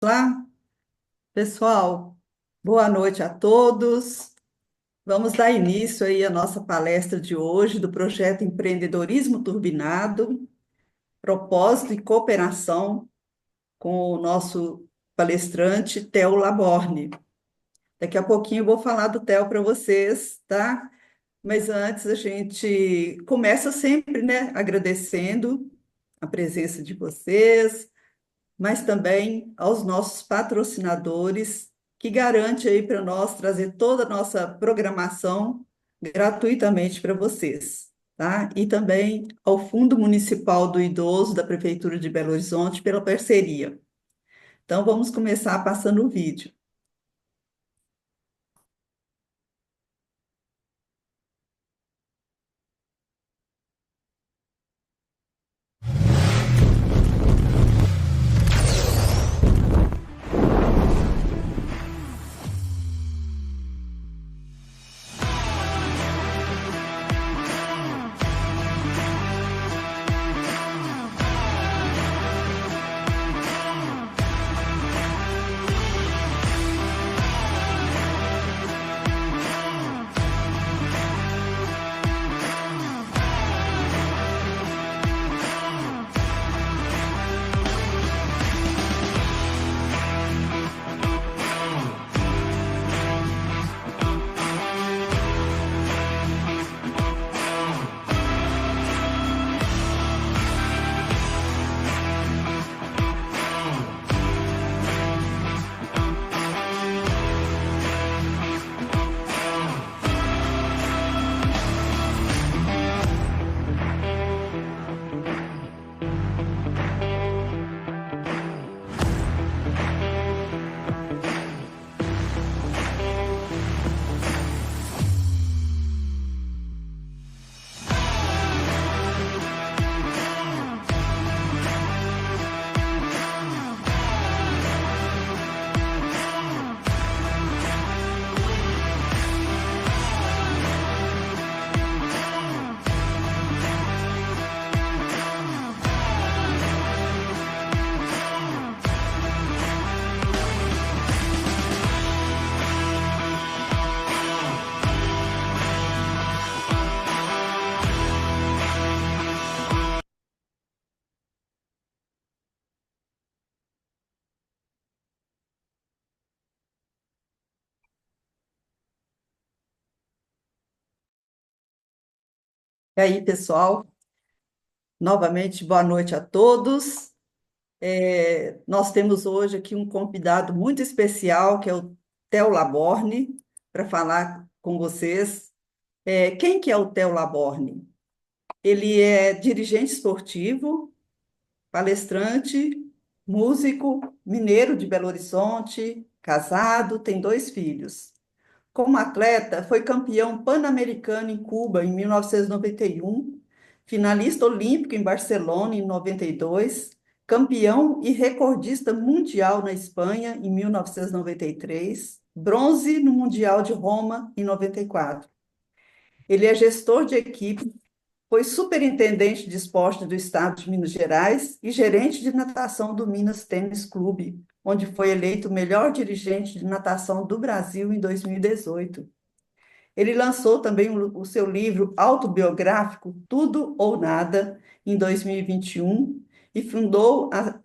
Olá, pessoal. Boa noite a todos. Vamos dar início aí à nossa palestra de hoje do projeto Empreendedorismo Turbinado, Propósito e Cooperação, com o nosso palestrante Theo Laborne. Daqui a pouquinho eu vou falar do Theo para vocês, tá? Mas antes a gente começa sempre, né, agradecendo a presença de vocês, mas também aos nossos patrocinadores, que garante aí para nós trazer toda a nossa programação gratuitamente para vocês, tá? E também ao Fundo Municipal do Idoso da Prefeitura de Belo Horizonte pela parceria. Então vamos começar passando o vídeo. E aí, pessoal, novamente boa noite a todos. Nós temos hoje aqui um convidado muito especial, que é o Theo Laborne, para falar com vocês. Quem que é o Theo Laborne? Ele é dirigente esportivo, palestrante, músico, mineiro de Belo Horizonte, casado, tem dois filhos. Como atleta, foi campeão pan-americano em Cuba em 1991, finalista olímpico em Barcelona em 92, campeão e recordista mundial na Espanha em 1993, bronze no Mundial de Roma em 94. Ele é gestor de equipe, foi superintendente de esporte do estado de Minas Gerais e gerente de natação do Minas Tênis Clube, onde foi eleito o melhor dirigente de natação do Brasil em 2018. Ele lançou também o seu livro autobiográfico, Tudo ou Nada, em 2021, e fundou a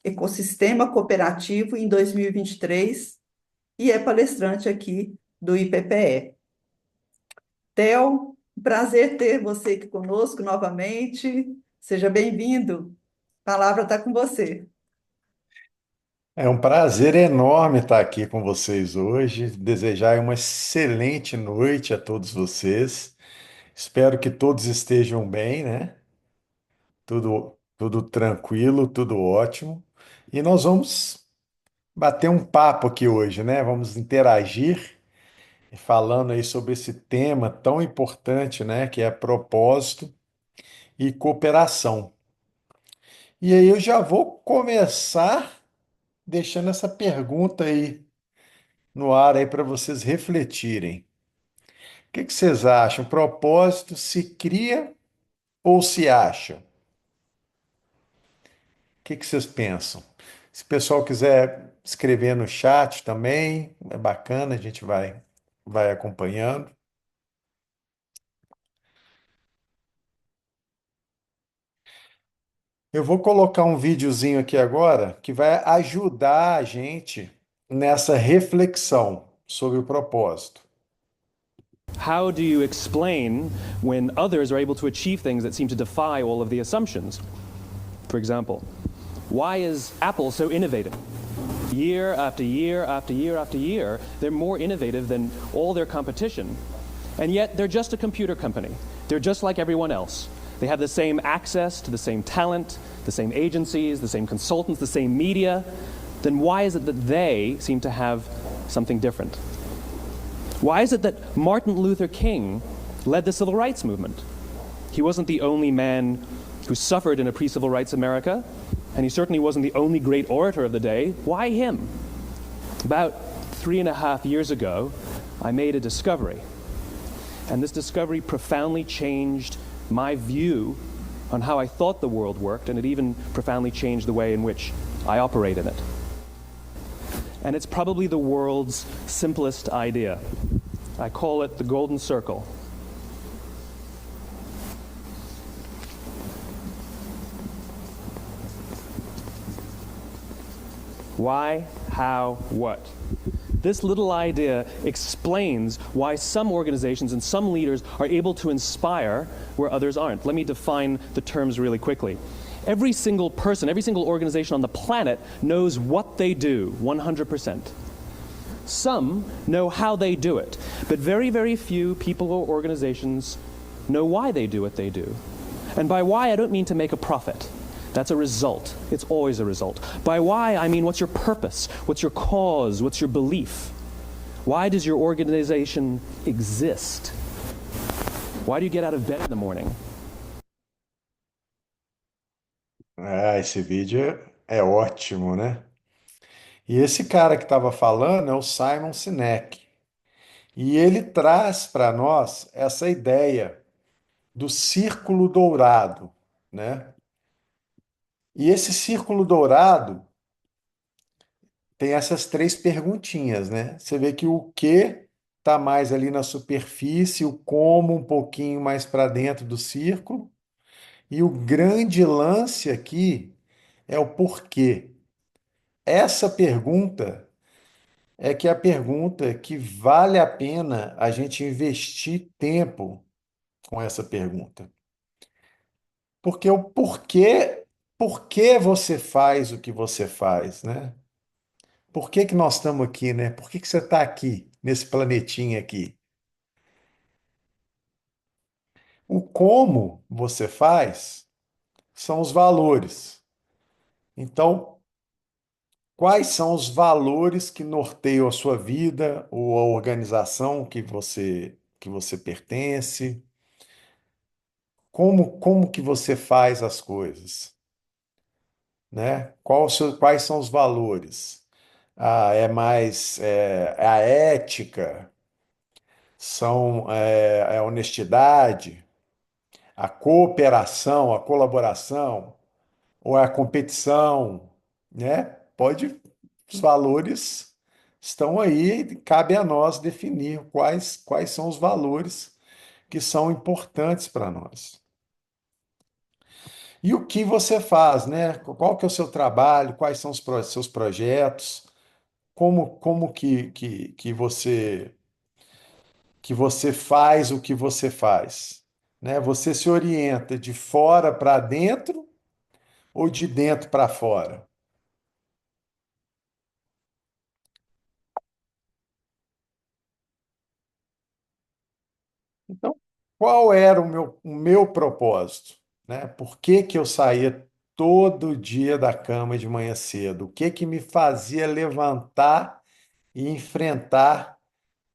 Ecosistema Cooperativo, em 2023, e é palestrante aqui do IPPE. Theo, prazer ter você aqui conosco novamente. Seja bem-vindo. A palavra está com você. É um prazer enorme estar aqui com vocês hoje. Desejar uma excelente noite a todos vocês. Espero que todos estejam bem, né? Tudo tranquilo, tudo ótimo. E nós vamos bater um papo aqui hoje, né? Vamos interagir falando aí sobre esse tema tão importante, né? Que é propósito e cooperação. E aí eu já vou começar deixando essa pergunta aí no ar aí para vocês refletirem. O que vocês acham? Propósito se cria ou se acha? O que vocês pensam? Se o pessoal quiser escrever no chat também, é bacana, a gente vai acompanhando. Eu vou colocar um videozinho aqui agora que vai ajudar a gente nessa reflexão sobre o propósito. How do you explain when others are able to achieve things that seem to defy all of the assumptions? For example, why is Apple so innovative? Year after year after year after year, they're more innovative than all their competition. And yet, they're just a computer company. They're just like everyone else. They have the same access to the same talent, the same agencies, the same consultants, the same media. Then why is it that they seem to have something different? Why is it that Martin Luther King led the civil rights movement? He wasn't the only man who suffered in a pre-civil rights America, and he certainly wasn't the only great orator of the day. Why him? About 3.5 years ago, I made a discovery, and this discovery profoundly changed my view on how I thought the world worked, and it even profoundly changed the way in which I operate in it. And it's probably the world's simplest idea. I call it the golden circle. Why, how, what? This little idea explains why some organizations and some leaders are able to inspire where others aren't. Let me define the terms really quickly. Every single person, every single organization on the planet knows what they do 100%. Some know how they do it, but very, very few people or organizations know why they do what they do. And by why, I don't mean to make a profit. That's a result. It's always a result. By why, I mean what's your purpose? What's your cause? What's your belief? Why does your organization exist? Why do you get out of bed in the morning? Ah, esse vídeo é ótimo, né? E esse cara que estava falando é o Simon Sinek. E ele traz para nós essa ideia do círculo dourado, né? E esse círculo dourado tem essas três perguntinhas, né? Você vê que o que está mais ali na superfície, o como um pouquinho mais para dentro do círculo, e o grande lance aqui é o porquê. Essa pergunta é que é a pergunta que vale a pena a gente investir tempo com essa pergunta. Porque o porquê, por que você faz o que você faz, né? Por que que nós estamos aqui, né? Por que que você está aqui, nesse planetinha aqui? O como você faz são os valores. Então, quais são os valores que norteiam a sua vida ou a organização que você pertence? Como que você faz as coisas, né? Quais são os valores? É a ética, é a honestidade, a cooperação, a colaboração, ou é a competição, né? Os valores estão aí, e cabe a nós definir quais são os valores que são importantes para nós. E o que você faz, né? Qual que é o seu trabalho? Quais são os seus projetos? Como que você faz o que você faz, né? Você se orienta de fora para dentro ou de dentro para fora? Então, qual era o meu propósito, né? Por que que eu saía todo dia da cama de manhã cedo? O que que me fazia levantar e enfrentar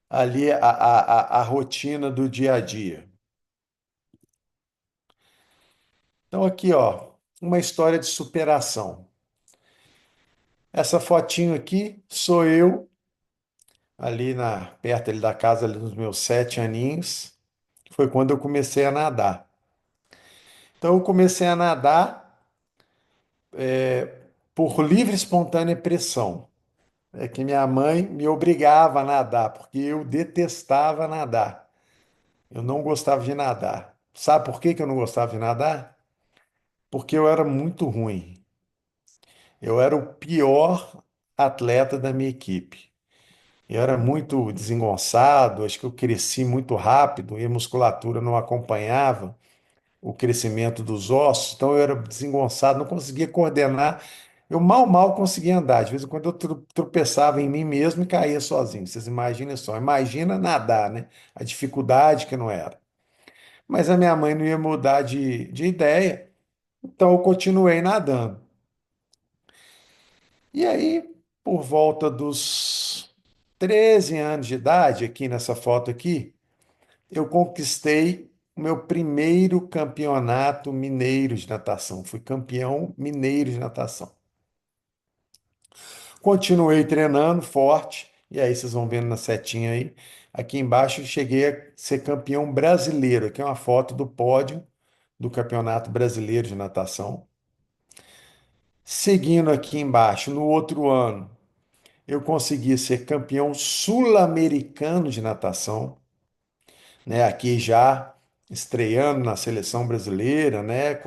ali a rotina do dia a dia? Então, aqui, ó, uma história de superação. Essa fotinho aqui sou eu, perto ali da casa, ali nos meus 7 aninhos. Foi quando eu comecei a nadar. Então, eu comecei a nadar por livre e espontânea pressão. É que minha mãe me obrigava a nadar, porque eu detestava nadar. Eu não gostava de nadar. Sabe por que que eu não gostava de nadar? Porque eu era muito ruim. Eu era o pior atleta da minha equipe. Eu era muito desengonçado, acho que eu cresci muito rápido e a musculatura não acompanhava o crescimento dos ossos, então eu era desengonçado, não conseguia coordenar. Eu mal conseguia andar. De vez em quando eu tropeçava em mim mesmo e caía sozinho. Vocês imaginem só. Imagina nadar, né? A dificuldade que não era. Mas a minha mãe não ia mudar de ideia, então eu continuei nadando. E aí, por volta dos 13 anos de idade, aqui nessa foto aqui, eu conquistei o meu primeiro campeonato mineiro de natação. Fui campeão mineiro de natação. Continuei treinando forte, e aí vocês vão vendo na setinha aí. Aqui embaixo eu cheguei a ser campeão brasileiro. Aqui é uma foto do pódio do Campeonato Brasileiro de Natação. Seguindo aqui embaixo, no outro ano, eu consegui ser campeão sul-americano de natação, né? Aqui já estreando na seleção brasileira, né?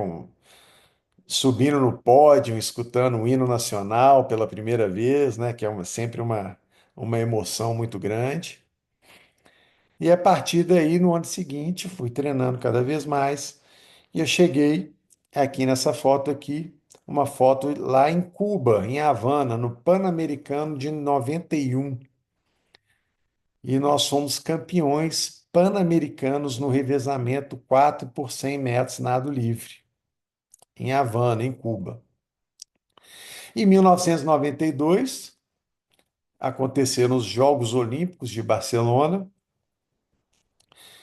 Subindo no pódio, escutando o hino nacional pela primeira vez, né? Que é sempre uma emoção muito grande. E a partir daí, no ano seguinte, fui treinando cada vez mais e eu cheguei aqui nessa foto aqui, uma foto lá em Cuba, em Havana, no Pan-Americano de 91. E nós somos campeões pan-americanos no revezamento 4 por 100 metros nado livre, em Havana, em Cuba. Em 1992, aconteceram os Jogos Olímpicos de Barcelona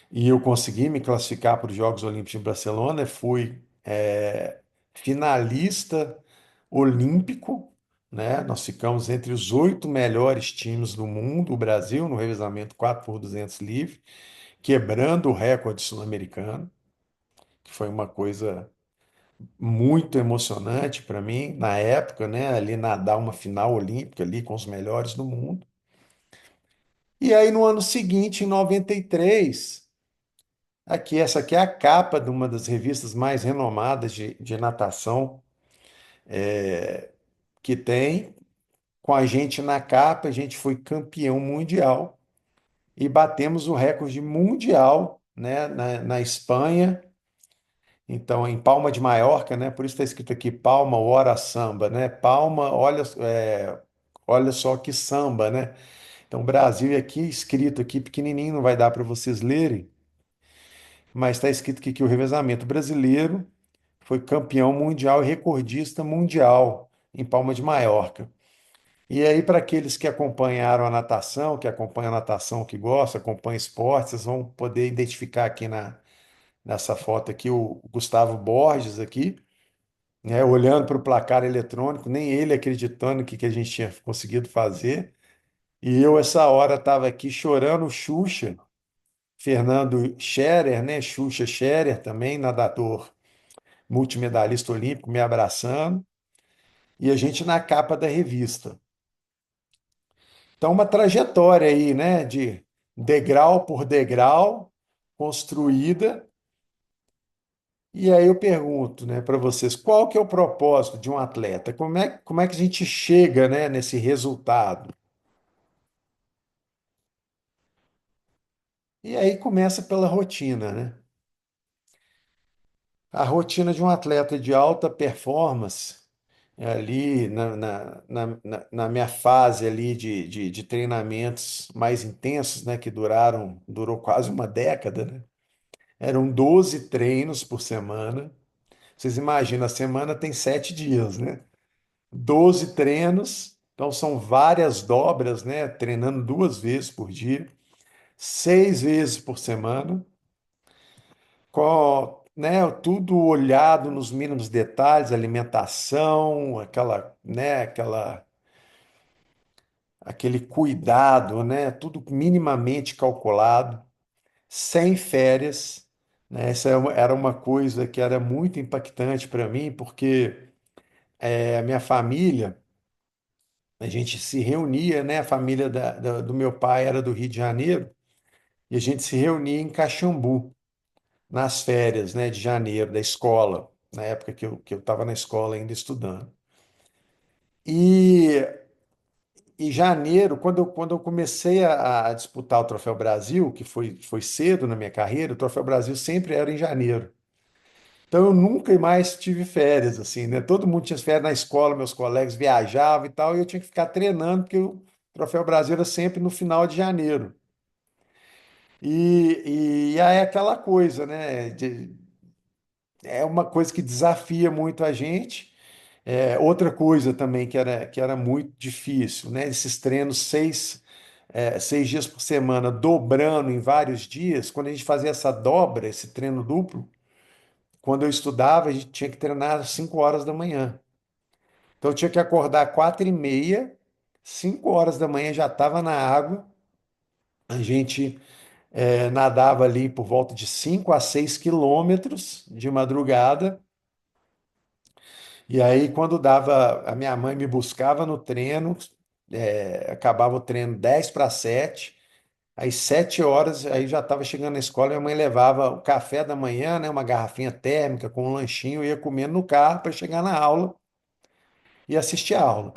e eu consegui me classificar para os Jogos Olímpicos de Barcelona. Fui finalista olímpico, né? Nós ficamos entre os 8 melhores times do mundo, o Brasil, no revezamento 4 por 200 livre, quebrando o recorde sul-americano, que foi uma coisa muito emocionante para mim na época, né? Ali nadar uma final olímpica ali com os melhores do mundo. E aí no ano seguinte, em 93, aqui essa aqui é a capa de uma das revistas mais renomadas de natação que tem. Com a gente na capa, a gente foi campeão mundial e batemos o recorde mundial, né, na Espanha. Então, em Palma de Maiorca, né? Por isso está escrito aqui Palma Hora Samba, né? Palma, olha só que samba, né? Então, Brasil é aqui escrito aqui pequenininho, não vai dar para vocês lerem, mas está escrito aqui que o revezamento brasileiro foi campeão mundial e recordista mundial em Palma de Maiorca. E aí, para aqueles que acompanharam a natação, que acompanham a natação, que gostam, acompanham esportes, vocês vão poder identificar aqui nessa foto aqui o Gustavo Borges aqui, né, olhando para o placar eletrônico, nem ele acreditando que a gente tinha conseguido fazer. E eu, essa hora, estava aqui chorando Xuxa, Fernando Scherer, né? Xuxa Scherer também, nadador multimedalhista olímpico, me abraçando, e a gente na capa da revista. Então, uma trajetória aí, né, de degrau por degrau, construída. E aí eu pergunto, né, para vocês, qual que é o propósito de um atleta? Como é que a gente chega, né, nesse resultado? E aí começa pela rotina, né? A rotina de um atleta de alta performance, ali na minha fase ali de treinamentos mais intensos, né, que durou quase uma década, né? Eram 12 treinos por semana. Vocês imaginam, a semana tem 7 dias, né? 12 treinos, então são várias dobras, né? Treinando 2 vezes por dia, 6 vezes por semana, com, né, tudo olhado nos mínimos detalhes, alimentação, aquele cuidado, né? Tudo minimamente calculado, sem férias, né? Essa era uma coisa que era muito impactante para mim, porque a minha família, a gente se reunia, né? A família do meu pai era do Rio de Janeiro, e a gente se reunia em Caxambu, nas férias, né, de janeiro, da escola, na época que eu estava na escola ainda estudando. E em janeiro, quando eu comecei a disputar o Troféu Brasil, que foi cedo na minha carreira, o Troféu Brasil sempre era em janeiro. Então eu nunca mais tive férias, assim, né? Todo mundo tinha férias na escola, meus colegas viajavam e tal, e eu tinha que ficar treinando, porque o Troféu Brasil era sempre no final de janeiro. E aí é aquela coisa, né? É uma coisa que desafia muito a gente. Outra coisa também que era muito difícil, né? Esses treinos 6 dias por semana, dobrando em vários dias. Quando a gente fazia essa dobra, esse treino duplo, quando eu estudava, a gente tinha que treinar às 5 horas da manhã. Então eu tinha que acordar 4h30, 5 horas da manhã já estava na água. A gente nadava ali por volta de 5 a 6 quilômetros de madrugada. E aí, quando dava, a minha mãe me buscava no treino, acabava o treino 10 para 7, às 7 horas, aí já estava chegando na escola, minha mãe levava o café da manhã, né, uma garrafinha térmica com um lanchinho, eu ia comendo no carro para chegar na aula e assistir a aula.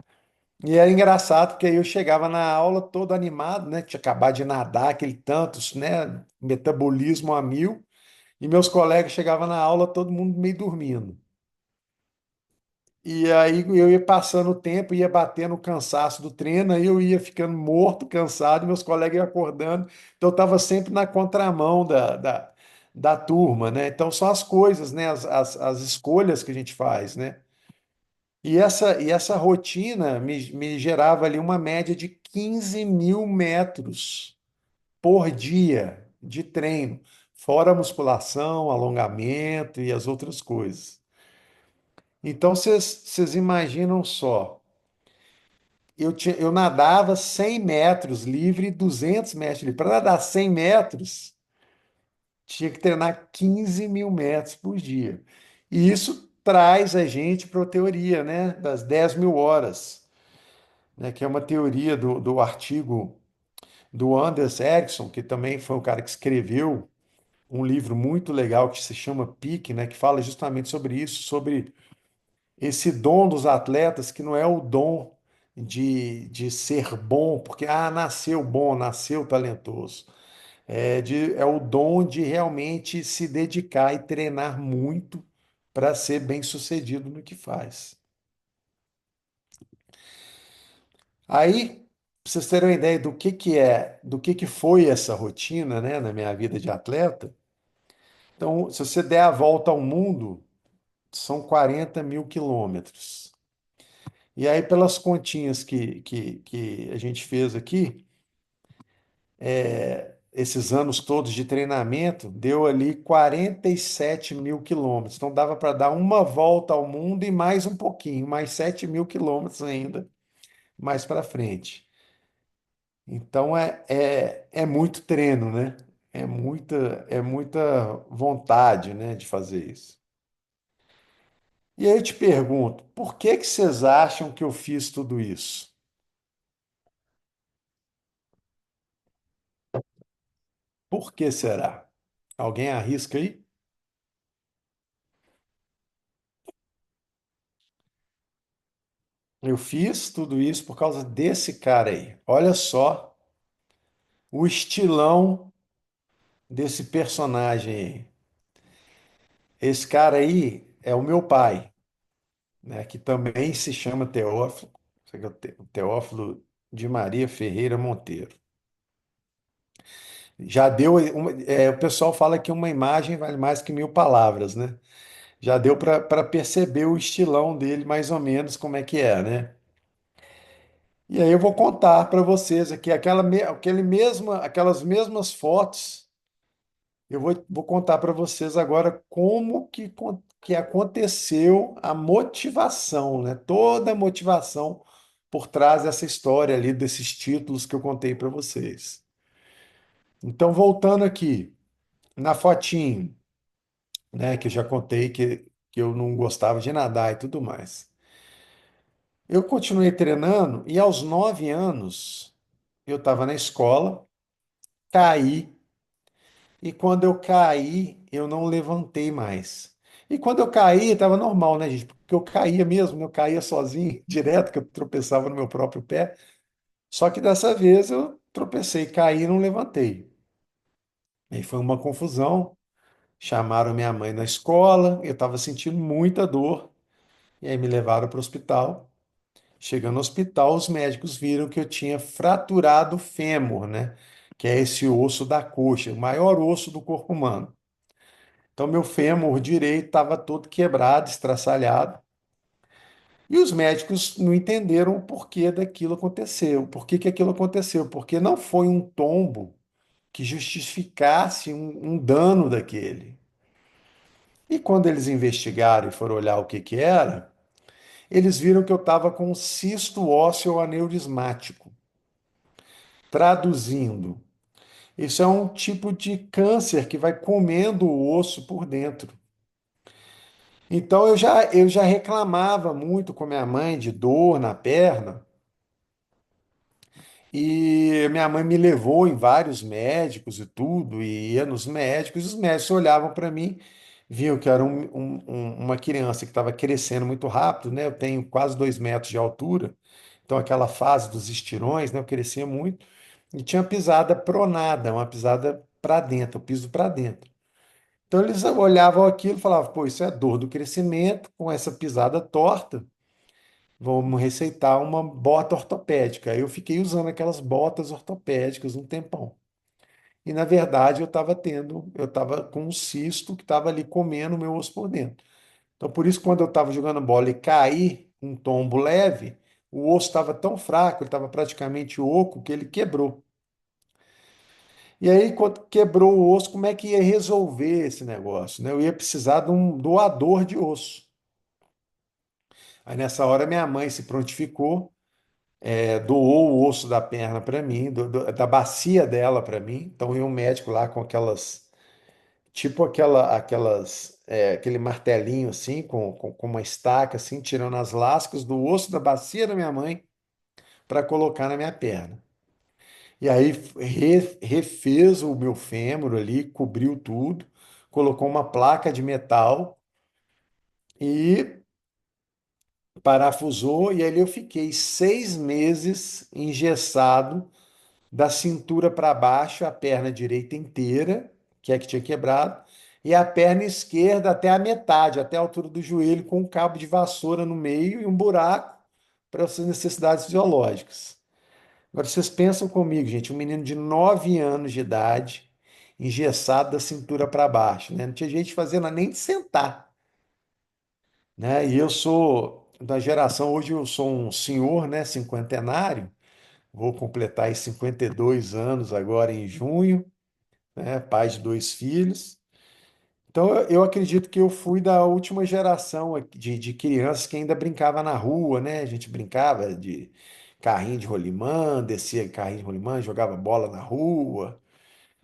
E era engraçado, porque aí eu chegava na aula todo animado, né, tinha acabado de nadar, aquele tantos, né, metabolismo a mil, e meus colegas chegavam na aula, todo mundo meio dormindo. E aí eu ia passando o tempo, ia batendo o cansaço do treino, aí eu ia ficando morto, cansado, e meus colegas iam acordando. Então eu estava sempre na contramão da turma, né? Então são as coisas, né? As escolhas que a gente faz, né? E essa rotina me gerava ali uma média de 15 mil metros por dia de treino, fora a musculação, alongamento e as outras coisas. Então vocês imaginam só. Eu nadava 100 metros livre e 200 metros livre. Para nadar 100 metros, tinha que treinar 15 mil metros por dia. E isso traz a gente para a teoria, né, das 10 mil horas, né, que é uma teoria do artigo do Anders Ericsson, que também foi o cara que escreveu um livro muito legal que se chama Peak, né, que fala justamente sobre isso, sobre esse dom dos atletas, que não é o dom de ser bom, porque nasceu bom, nasceu talentoso. É o dom de realmente se dedicar e treinar muito para ser bem-sucedido no que faz. Aí, para vocês terem uma ideia do que foi essa rotina, né, na minha vida de atleta, então, se você der a volta ao mundo, são 40 mil quilômetros. E aí, pelas continhas que a gente fez aqui, esses anos todos de treinamento, deu ali 47 mil quilômetros. Então, dava para dar uma volta ao mundo e mais um pouquinho, mais 7 mil quilômetros ainda, mais para frente. Então, é muito treino, né? É muita vontade, né, de fazer isso. E aí eu te pergunto, por que que vocês acham que eu fiz tudo isso? Por que será? Alguém arrisca aí? Eu fiz tudo isso por causa desse cara aí. Olha só o estilão desse personagem aí. Esse cara aí é o meu pai, né, que também se chama Teófilo, Isso aqui é o Teófilo de Maria Ferreira Monteiro. Já deu, o pessoal fala que uma imagem vale mais que 1.000 palavras, né? Já deu para perceber o estilão dele, mais ou menos como é que é, né? E aí eu vou contar para vocês aqui aquelas mesmas fotos. Eu vou contar para vocês agora como que aconteceu a motivação, né? Toda a motivação por trás dessa história ali, desses títulos que eu contei para vocês. Então, voltando aqui, na fotinho, né, que eu já contei que eu não gostava de nadar e tudo mais. Eu continuei treinando e aos 9 anos eu estava na escola, caí e quando eu caí eu não levantei mais. E quando eu caí estava normal, né, gente? Porque eu caía mesmo, né? Eu caía sozinho, direto, que eu tropeçava no meu próprio pé. Só que dessa vez eu tropecei, caí e não levantei. Aí foi uma confusão. Chamaram minha mãe na escola, eu estava sentindo muita dor, e aí me levaram para o hospital. Chegando no hospital, os médicos viram que eu tinha fraturado o fêmur, né? Que é esse osso da coxa, o maior osso do corpo humano. Então, meu fêmur direito estava todo quebrado, estraçalhado. E os médicos não entenderam o porquê daquilo aconteceu. Por que que aquilo aconteceu? Porque não foi um tombo que justificasse um dano daquele. E quando eles investigaram e foram olhar o que que era, eles viram que eu estava com um cisto ósseo aneurismático. Traduzindo, isso é um tipo de câncer que vai comendo o osso por dentro. Então eu já reclamava muito com minha mãe de dor na perna, e minha mãe me levou em vários médicos e tudo, e ia nos médicos, e os médicos olhavam para mim, viam que era uma criança que estava crescendo muito rápido, né? Eu tenho quase 2 metros de altura, então aquela fase dos estirões, né? Eu crescia muito, e tinha pisada pronada, uma pisada para dentro, o piso para dentro. Então eles olhavam aquilo e falavam, pô, isso é dor do crescimento, com essa pisada torta, vamos receitar uma bota ortopédica. Aí eu fiquei usando aquelas botas ortopédicas um tempão. E na verdade eu estava com um cisto que estava ali comendo o meu osso por dentro. Então por isso quando eu estava jogando bola e caí, um tombo leve, o osso estava tão fraco, ele estava praticamente oco, que ele quebrou. E aí, quando quebrou o osso, como é que ia resolver esse negócio, né? Eu ia precisar de um doador de osso. Aí nessa hora minha mãe se prontificou, doou o osso da perna para mim, da bacia dela para mim. Então ia um médico lá com tipo aquele martelinho assim, com uma estaca assim, tirando as lascas do osso da bacia da minha mãe para colocar na minha perna. E aí refez o meu fêmur ali, cobriu tudo, colocou uma placa de metal e parafusou, e ali eu fiquei 6 meses engessado da cintura para baixo, a perna direita inteira, que é que tinha quebrado, e a perna esquerda até a metade, até a altura do joelho, com um cabo de vassoura no meio e um buraco para as suas necessidades fisiológicas. Agora vocês pensam comigo, gente, um menino de 9 anos de idade, engessado da cintura para baixo, né? Não tinha jeito de fazer nada, nem de sentar, né? E eu sou da geração, hoje eu sou um senhor, né, cinquentenário, vou completar aí 52 anos agora em junho, né, pai de 2 filhos. Então eu acredito que eu fui da última geração de crianças que ainda brincava na rua, né? A gente brincava de carrinho de rolimã, descia carrinho de rolimã, jogava bola na rua,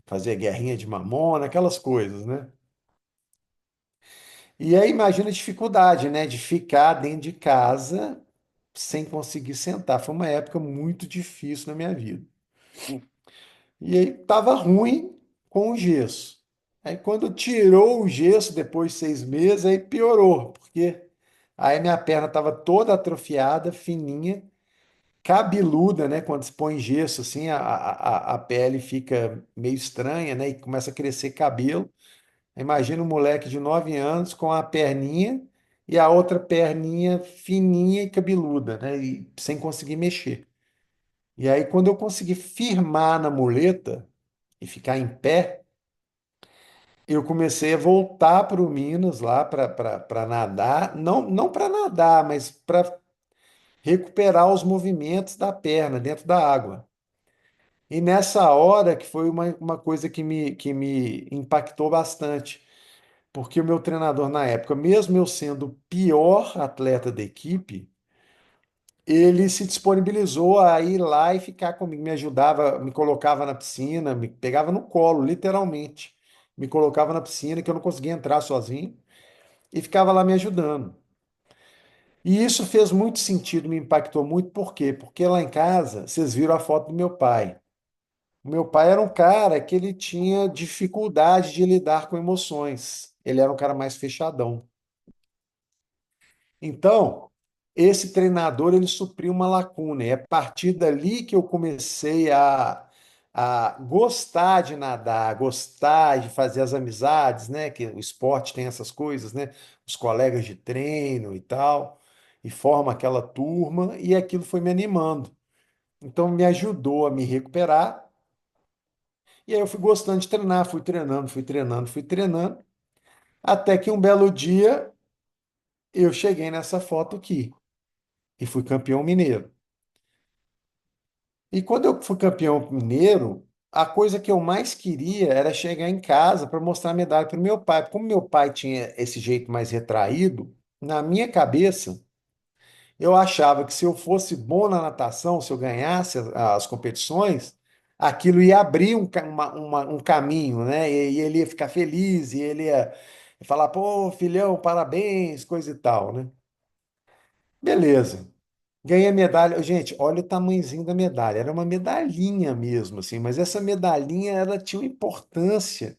fazia guerrinha de mamona, aquelas coisas, né? E aí imagina a dificuldade, né, de ficar dentro de casa sem conseguir sentar. Foi uma época muito difícil na minha vida. E aí tava ruim com o gesso. Aí quando tirou o gesso depois de 6 meses, aí piorou, porque aí minha perna estava toda atrofiada, fininha, cabeluda, né? Quando se põe gesso assim, a pele fica meio estranha, né? E começa a crescer cabelo. Imagina um moleque de 9 anos com a perninha e a outra perninha fininha e cabeluda, né? E sem conseguir mexer. E aí, quando eu consegui firmar na muleta e ficar em pé, eu comecei a voltar para o Minas lá para nadar, não para nadar, mas para recuperar os movimentos da perna dentro da água. E nessa hora que foi uma coisa que me impactou bastante, porque o meu treinador na época, mesmo eu sendo o pior atleta da equipe, ele se disponibilizou a ir lá e ficar comigo, me ajudava, me colocava na piscina, me pegava no colo, literalmente. Me colocava na piscina, que eu não conseguia entrar sozinho, e ficava lá me ajudando. E isso fez muito sentido, me impactou muito, por quê? Porque lá em casa, vocês viram a foto do meu pai. O meu pai era um cara que ele tinha dificuldade de lidar com emoções. Ele era um cara mais fechadão. Então, esse treinador ele supriu uma lacuna. E é a partir dali que eu comecei a gostar de nadar, gostar de fazer as amizades, né? Que o esporte tem essas coisas, né? Os colegas de treino e tal, e forma aquela turma, e aquilo foi me animando. Então, me ajudou a me recuperar. E aí eu fui gostando de treinar, fui treinando, fui treinando, fui treinando, até que um belo dia eu cheguei nessa foto aqui e fui campeão mineiro. E quando eu fui campeão mineiro, a coisa que eu mais queria era chegar em casa para mostrar a medalha para o meu pai. Como meu pai tinha esse jeito mais retraído, na minha cabeça, eu achava que se eu fosse bom na natação, se eu ganhasse as competições, aquilo ia abrir um caminho, né? E ele ia ficar feliz, e ele ia falar, pô, filhão, parabéns, coisa e tal, né? Beleza. Ganhei a medalha. Gente, olha o tamanhozinho da medalha. Era uma medalhinha mesmo, assim, mas essa medalhinha ela tinha uma importância,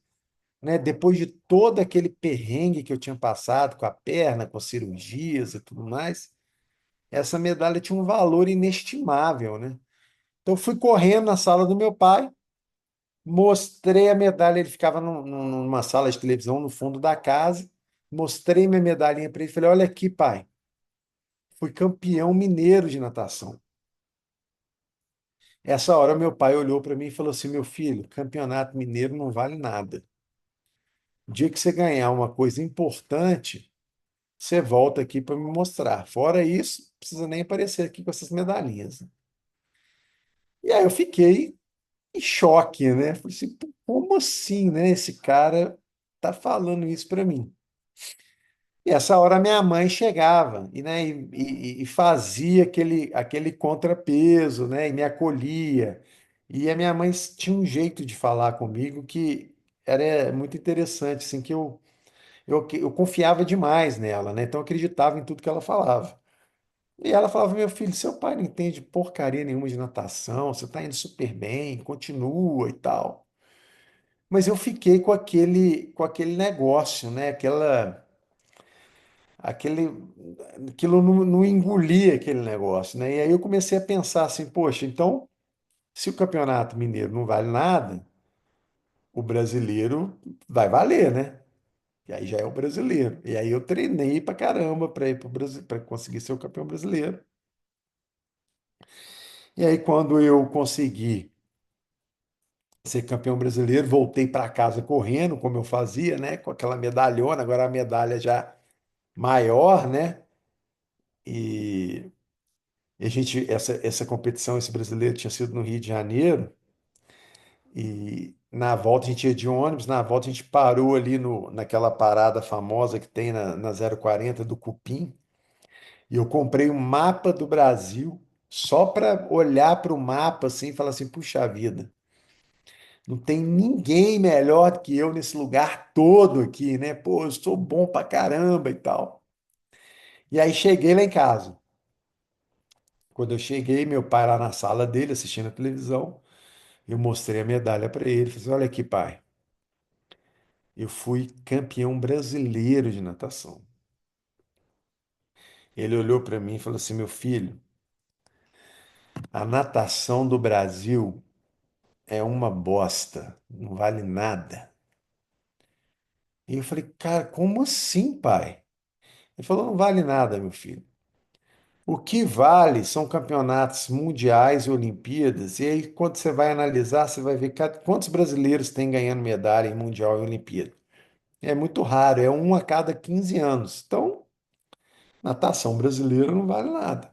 né? Depois de todo aquele perrengue que eu tinha passado com a perna, com cirurgias e tudo mais, essa medalha tinha um valor inestimável, né? Então, eu fui correndo na sala do meu pai, mostrei a medalha. Ele ficava numa sala de televisão no fundo da casa. Mostrei minha medalhinha para ele. Falei: Olha aqui, pai, fui campeão mineiro de natação. Essa hora, meu pai olhou para mim e falou assim: Meu filho, campeonato mineiro não vale nada. O dia que você ganhar uma coisa importante, você volta aqui para me mostrar. Fora isso, não precisa nem aparecer aqui com essas medalhinhas. E aí eu fiquei em choque, né? Falei assim, "Pô, como assim, né? Esse cara tá falando isso para mim." E essa hora minha mãe chegava e, né, e fazia aquele contrapeso, né? E me acolhia. E a minha mãe tinha um jeito de falar comigo que era muito interessante, assim, que eu confiava demais nela, né? Então eu acreditava em tudo que ela falava. E ela falava: Meu filho, seu pai não entende porcaria nenhuma de natação, você está indo super bem, continua e tal. Mas eu fiquei com aquele negócio, né? Aquele, aquilo não engolia aquele negócio, né? E aí eu comecei a pensar assim: Poxa, então, se o Campeonato Mineiro não vale nada, o brasileiro vai valer, né? E aí já é o brasileiro. E aí eu treinei pra caramba para ir pro Brasil, para conseguir ser o campeão brasileiro. E aí quando eu consegui ser campeão brasileiro, voltei para casa correndo, como eu fazia, né? Com aquela medalhona, agora a medalha já maior, né? E, essa competição, esse brasileiro tinha sido no Rio de Janeiro. E na volta a gente ia de ônibus, na volta a gente parou ali naquela parada famosa que tem na 040 do Cupim. E eu comprei um mapa do Brasil só para olhar para o mapa assim e falar assim: puxa vida, não tem ninguém melhor que eu nesse lugar todo aqui, né? Pô, eu sou bom pra caramba e tal. E aí cheguei lá em casa. Quando eu cheguei, meu pai lá na sala dele assistindo a televisão, eu mostrei a medalha para ele. Falei assim: Olha aqui, pai, eu fui campeão brasileiro de natação. Ele olhou para mim e falou assim: Meu filho, a natação do Brasil é uma bosta, não vale nada. E eu falei: Cara, como assim, pai? Ele falou: Não vale nada, meu filho. O que vale são campeonatos mundiais e Olimpíadas. E aí, quando você vai analisar, você vai ver quantos brasileiros têm ganhando medalha em Mundial e Olimpíada. É muito raro, é um a cada 15 anos. Então, natação brasileira não vale nada.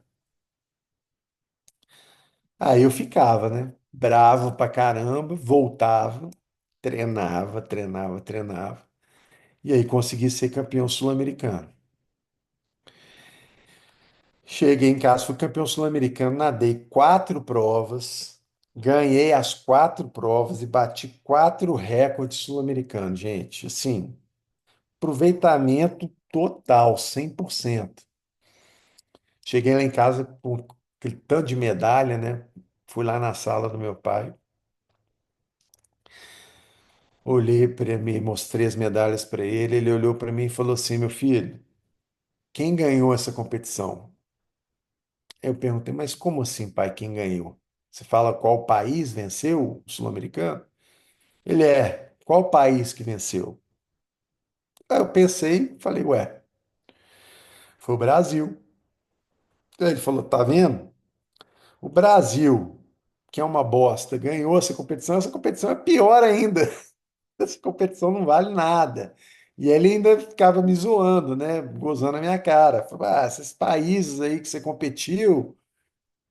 Aí eu ficava, né? Bravo pra caramba, voltava, treinava, treinava, treinava. E aí consegui ser campeão sul-americano. Cheguei em casa, fui campeão sul-americano, nadei 4 provas, ganhei as 4 provas e bati 4 recordes sul-americanos, gente. Assim, aproveitamento total, 100%. Cheguei lá em casa com aquele tanto de medalha, né? Fui lá na sala do meu pai, olhei para mim, mostrei as medalhas para ele. Ele olhou para mim e falou assim: Meu filho, quem ganhou essa competição? Eu perguntei: Mas como assim, pai, quem ganhou? Você fala qual país venceu o sul-americano? Ele é, qual país que venceu? Aí eu pensei, falei: Ué, foi o Brasil. Aí ele falou: Tá vendo? O Brasil, que é uma bosta, ganhou essa competição é pior ainda. Essa competição não vale nada. E ele ainda ficava me zoando, né? Gozando a minha cara. Falei, esses países aí que você competiu,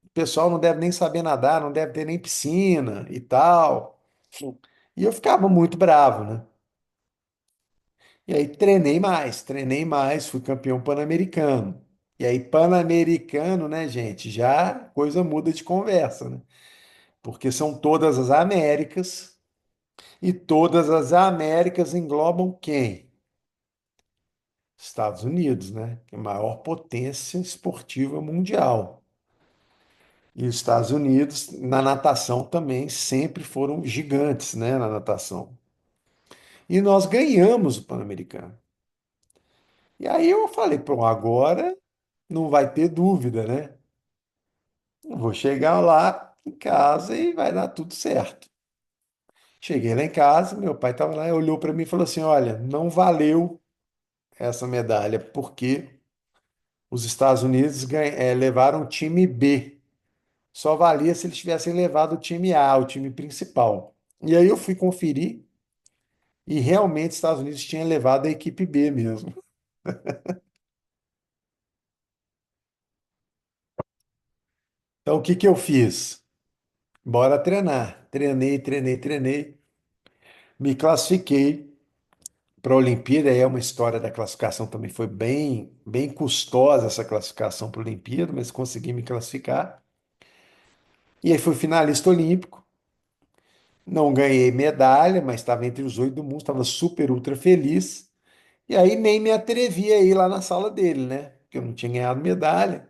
o pessoal não deve nem saber nadar, não deve ter nem piscina e tal. E eu ficava muito bravo, né? E aí treinei mais, fui campeão pan-americano. E aí, pan-americano, né, gente? Já coisa muda de conversa, né? Porque são todas as Américas, e todas as Américas englobam quem? Estados Unidos, né? Que é a maior potência esportiva mundial. E os Estados Unidos, na natação também, sempre foram gigantes, né? Na natação. E nós ganhamos o Pan-Americano. E aí eu falei, pronto, agora não vai ter dúvida, né? Eu vou chegar lá em casa e vai dar tudo certo. Cheguei lá em casa, meu pai estava lá, olhou para mim e falou assim: Olha, não valeu essa medalha, porque os Estados Unidos levaram o time B. Só valia se eles tivessem levado o time A, o time principal. E aí eu fui conferir e realmente os Estados Unidos tinha levado a equipe B mesmo. Então o que que eu fiz? Bora treinar. Treinei. Me classifiquei para a Olimpíada. Aí é uma história da classificação também. Foi bem custosa essa classificação para a Olimpíada, mas consegui me classificar. E aí fui finalista olímpico. Não ganhei medalha, mas estava entre os 8 do mundo, estava super ultra feliz. E aí nem me atrevi a ir lá na sala dele, né? Porque eu não tinha ganhado medalha.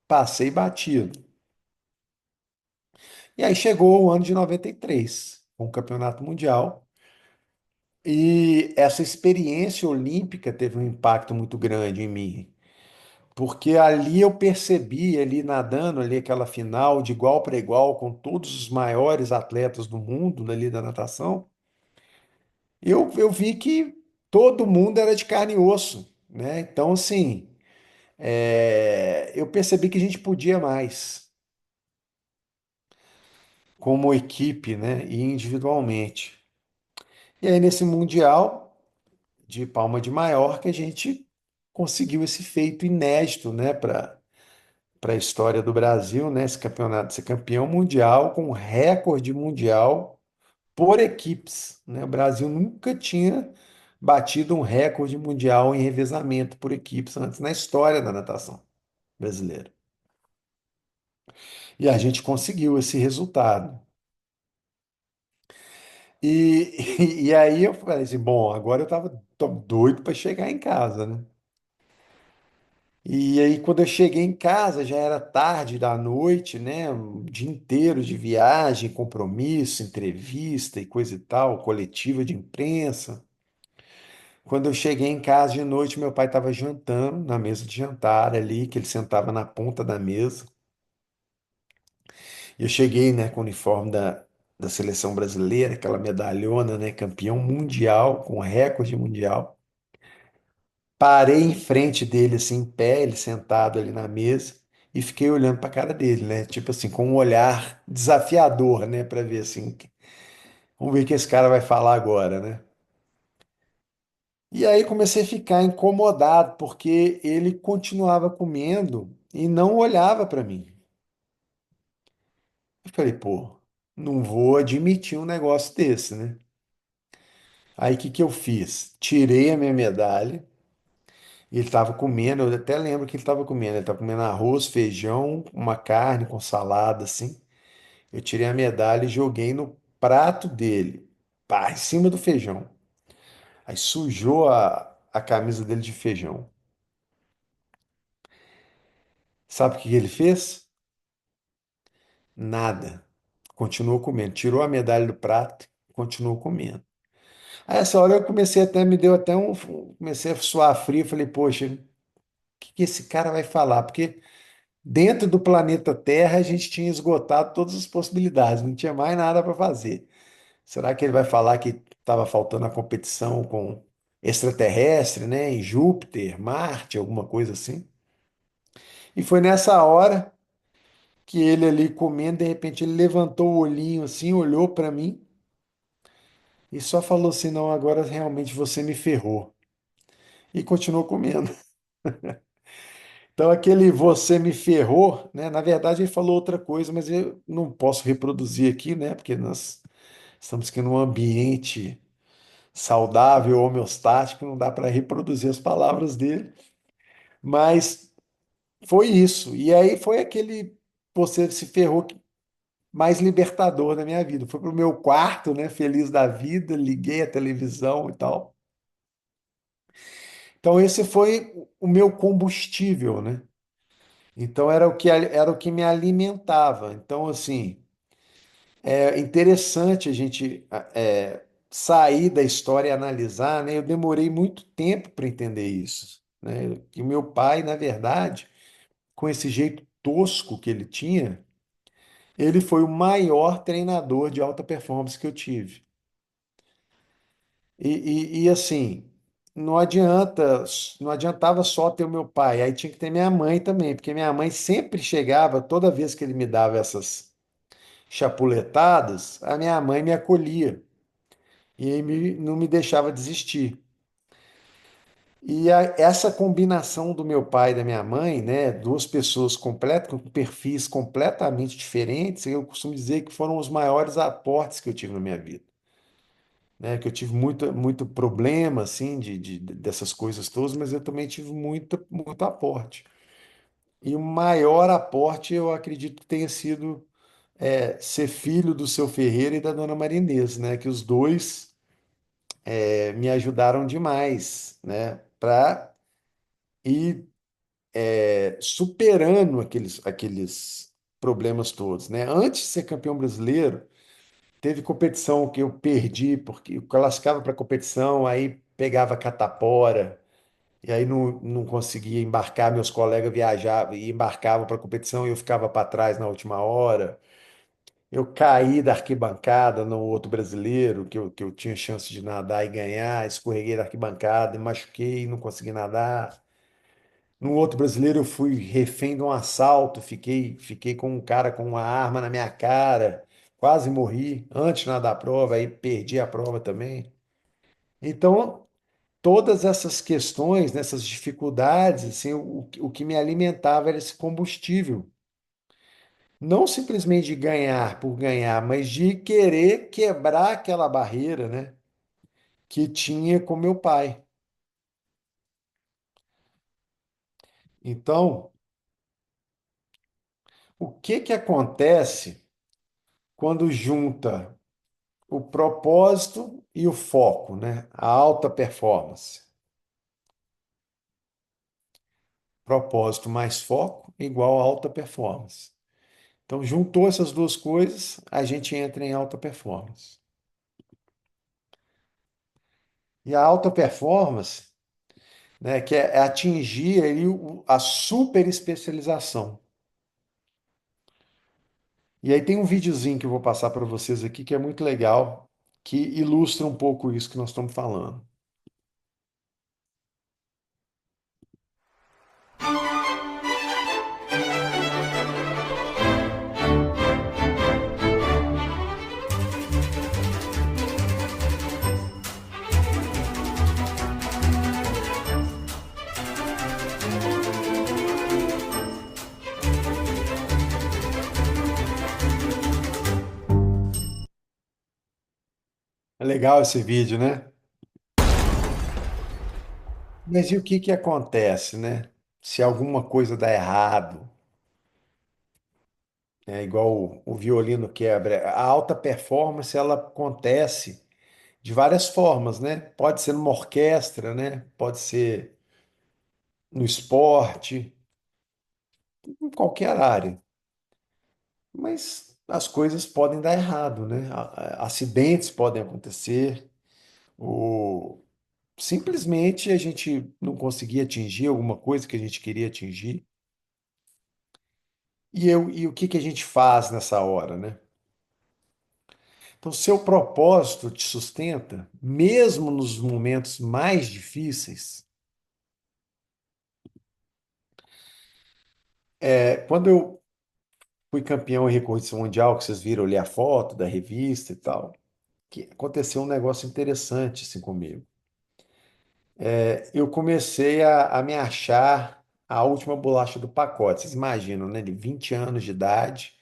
Passei batido. E aí chegou o ano de 93, com o Campeonato Mundial. E essa experiência olímpica teve um impacto muito grande em mim. Porque ali eu percebi, ali nadando, ali aquela final de igual para igual com todos os maiores atletas do mundo ali da natação, eu vi que todo mundo era de carne e osso, né? Então, assim, eu percebi que a gente podia mais, como equipe, né? E individualmente. E aí, nesse Mundial de Palma de Maiorca, a gente conseguiu esse feito inédito, né? Para a história do Brasil, né? Esse campeonato, ser campeão mundial com recorde mundial por equipes, né? O Brasil nunca tinha batido um recorde mundial em revezamento por equipes antes na história da natação brasileira. E a gente conseguiu esse resultado. E aí eu falei assim, bom, agora eu tô doido para chegar em casa, né? E aí quando eu cheguei em casa já era tarde da noite, né? Um dia inteiro de viagem, compromisso, entrevista e coisa e tal, coletiva de imprensa. Quando eu cheguei em casa de noite, meu pai estava jantando na mesa de jantar ali, que ele sentava na ponta da mesa. E eu cheguei, né, com o uniforme da seleção brasileira, aquela medalhona, né, campeão mundial, com recorde mundial. Parei em frente dele, assim, em pé, ele sentado ali na mesa, e fiquei olhando para a cara dele, né, tipo assim, com um olhar desafiador, né, para ver assim, vamos ver o que esse cara vai falar agora, né? E aí comecei a ficar incomodado, porque ele continuava comendo e não olhava para mim. Eu falei, pô, não vou admitir um negócio desse, né? Aí o que que eu fiz? Tirei a minha medalha e ele estava comendo, eu até lembro que ele estava comendo. Ele estava comendo arroz, feijão, uma carne com salada, assim. Eu tirei a medalha e joguei no prato dele, pá, em cima do feijão. Aí sujou a camisa dele de feijão. Sabe o que ele fez? Nada. Continuou comendo. Tirou a medalha do prato, continuou comendo. Aí essa hora eu comecei até, me deu até um, comecei a suar frio, falei, poxa, o que que esse cara vai falar? Porque dentro do planeta Terra a gente tinha esgotado todas as possibilidades, não tinha mais nada para fazer. Será que ele vai falar que estava faltando a competição com extraterrestre, né, em Júpiter, Marte, alguma coisa assim? E foi nessa hora que ele ali comendo, de repente ele levantou o olhinho assim, olhou para mim e só falou assim: "Não, agora realmente você me ferrou." E continuou comendo. Então aquele você me ferrou, né? Na verdade ele falou outra coisa, mas eu não posso reproduzir aqui, né? Porque nós estamos aqui num ambiente saudável, homeostático, não dá para reproduzir as palavras dele. Mas foi isso. E aí foi aquele você se ferrou mais libertador da minha vida. Fui pro meu quarto, né, feliz da vida, liguei a televisão e tal. Então esse foi o meu combustível, né? Então era o que me alimentava. Então assim, é interessante a gente sair da história e analisar, né? Eu demorei muito tempo para entender isso, né? Que o meu pai, na verdade, com esse jeito tosco que ele tinha, ele foi o maior treinador de alta performance que eu tive. E assim, não adiantava só ter o meu pai, aí tinha que ter minha mãe também, porque minha mãe sempre chegava, toda vez que ele me dava essas chapuletadas, a minha mãe me acolhia e aí não me deixava desistir. Essa combinação do meu pai e da minha mãe, né, duas pessoas com perfis completamente diferentes, eu costumo dizer que foram os maiores aportes que eu tive na minha vida, né? Que eu tive muito problema, assim, dessas coisas todas, mas eu também tive muito aporte. E o maior aporte, eu acredito que tenha sido ser filho do seu Ferreira e da dona Maria Inês, né? Que os dois me ajudaram demais, né? Para ir superando aqueles problemas todos, né? Antes de ser campeão brasileiro, teve competição que eu perdi, porque eu classificava para competição, aí pegava catapora, e aí não conseguia embarcar, meus colegas viajavam e embarcavam para competição e eu ficava para trás na última hora. Eu caí da arquibancada no outro brasileiro, que eu tinha chance de nadar e ganhar, escorreguei da arquibancada, me machuquei, não consegui nadar. No outro brasileiro, eu fui refém de um assalto, fiquei com um cara com uma arma na minha cara, quase morri antes de nadar a prova, aí perdi a prova também. Então, todas essas questões, nessas dificuldades, assim, o que me alimentava era esse combustível. Não simplesmente de ganhar por ganhar, mas de querer quebrar aquela barreira, né, que tinha com meu pai. Então, o que que acontece quando junta o propósito e o foco, né? A alta performance. Propósito mais foco igual a alta performance. Então, juntou essas duas coisas, a gente entra em alta performance. E a alta performance, né, que é atingir aí a super especialização. E aí tem um videozinho que eu vou passar para vocês aqui que é muito legal, que ilustra um pouco isso que nós estamos falando. É legal esse vídeo, né? Mas e o que que acontece, né? Se alguma coisa dá errado, é igual o violino quebra. A alta performance ela acontece de várias formas, né? Pode ser numa orquestra, né? Pode ser no esporte, em qualquer área. Mas as coisas podem dar errado, né? Acidentes podem acontecer, ou simplesmente a gente não conseguir atingir alguma coisa que a gente queria atingir. E o que que a gente faz nessa hora, né? Então, seu propósito te sustenta, mesmo nos momentos mais difíceis. Quando eu fui campeão em recorde mundial, que vocês viram ali a foto da revista e tal, que aconteceu um negócio interessante assim comigo. Eu comecei a me achar a última bolacha do pacote. Vocês imaginam, né? De 20 anos de idade,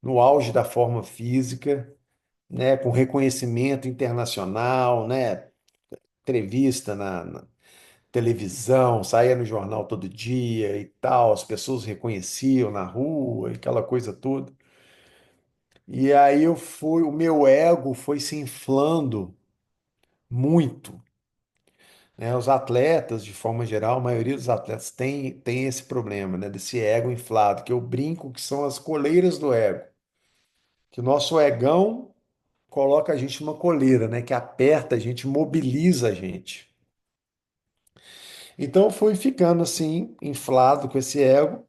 no auge da forma física, né? Com reconhecimento internacional, né? Entrevista na televisão, saía no jornal todo dia e tal, as pessoas reconheciam na rua, e aquela coisa toda. E aí o meu ego foi se inflando muito, né? Os atletas, de forma geral, a maioria dos atletas tem esse problema, né? Desse ego inflado, que eu brinco que são as coleiras do ego. Que o nosso egão coloca a gente numa coleira, né? Que aperta a gente, mobiliza a gente. Então eu fui ficando assim, inflado com esse ego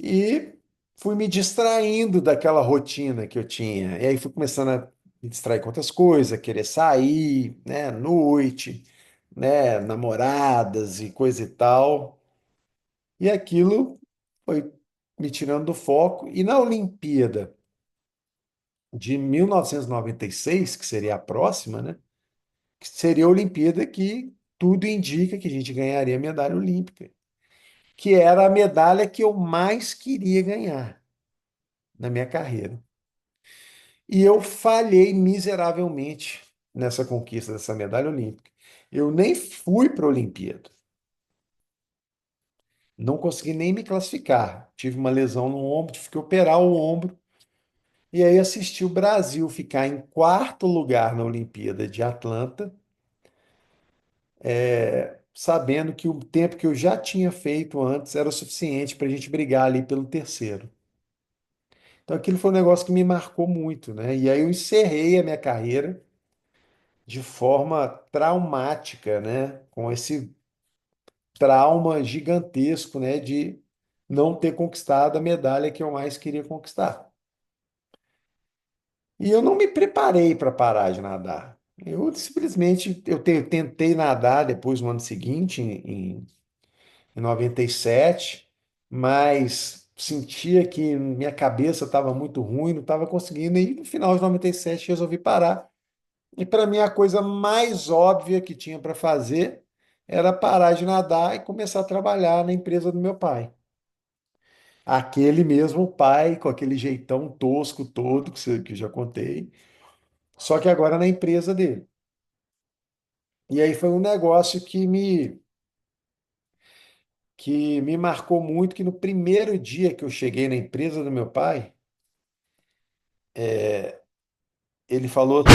e fui me distraindo daquela rotina que eu tinha. E aí fui começando a me distrair com outras coisas, querer sair, né? Noite, né? Namoradas e coisa e tal. E aquilo foi me tirando do foco. E na Olimpíada de 1996, que seria a próxima, né? Que seria a Olimpíada que tudo indica que a gente ganharia a medalha olímpica, que era a medalha que eu mais queria ganhar na minha carreira. E eu falhei miseravelmente nessa conquista dessa medalha olímpica. Eu nem fui para a Olimpíada. Não consegui nem me classificar. Tive uma lesão no ombro, tive que operar o ombro. E aí assisti o Brasil ficar em quarto lugar na Olimpíada de Atlanta, sabendo que o tempo que eu já tinha feito antes era o suficiente para a gente brigar ali pelo terceiro. Então aquilo foi um negócio que me marcou muito, né? E aí eu encerrei a minha carreira de forma traumática, né? Com esse trauma gigantesco, né? De não ter conquistado a medalha que eu mais queria conquistar. E eu não me preparei para parar de nadar. Eu simplesmente tentei nadar depois no ano seguinte, em 97, mas sentia que minha cabeça estava muito ruim, não estava conseguindo, e no final de 97 resolvi parar. E para mim a coisa mais óbvia que tinha para fazer era parar de nadar e começar a trabalhar na empresa do meu pai. Aquele mesmo pai, com aquele jeitão tosco todo que eu já contei, só que agora na empresa dele. E aí foi um negócio que me marcou muito, que no primeiro dia que eu cheguei na empresa do meu pai, ele falou assim: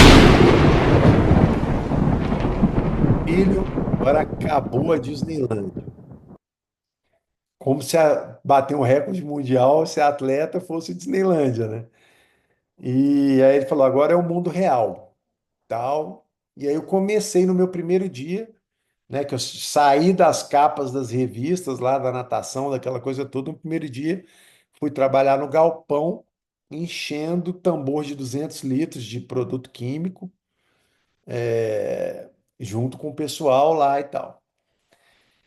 filho, agora acabou a Disneylandia. Como se bater um recorde mundial, se a atleta fosse Disneylândia, né? E aí ele falou: agora é o mundo real, tal. E aí eu comecei no meu primeiro dia, né? Que eu saí das capas das revistas lá da natação, daquela coisa toda. No primeiro dia, fui trabalhar no galpão, enchendo tambor de 200 litros de produto químico, junto com o pessoal lá e tal.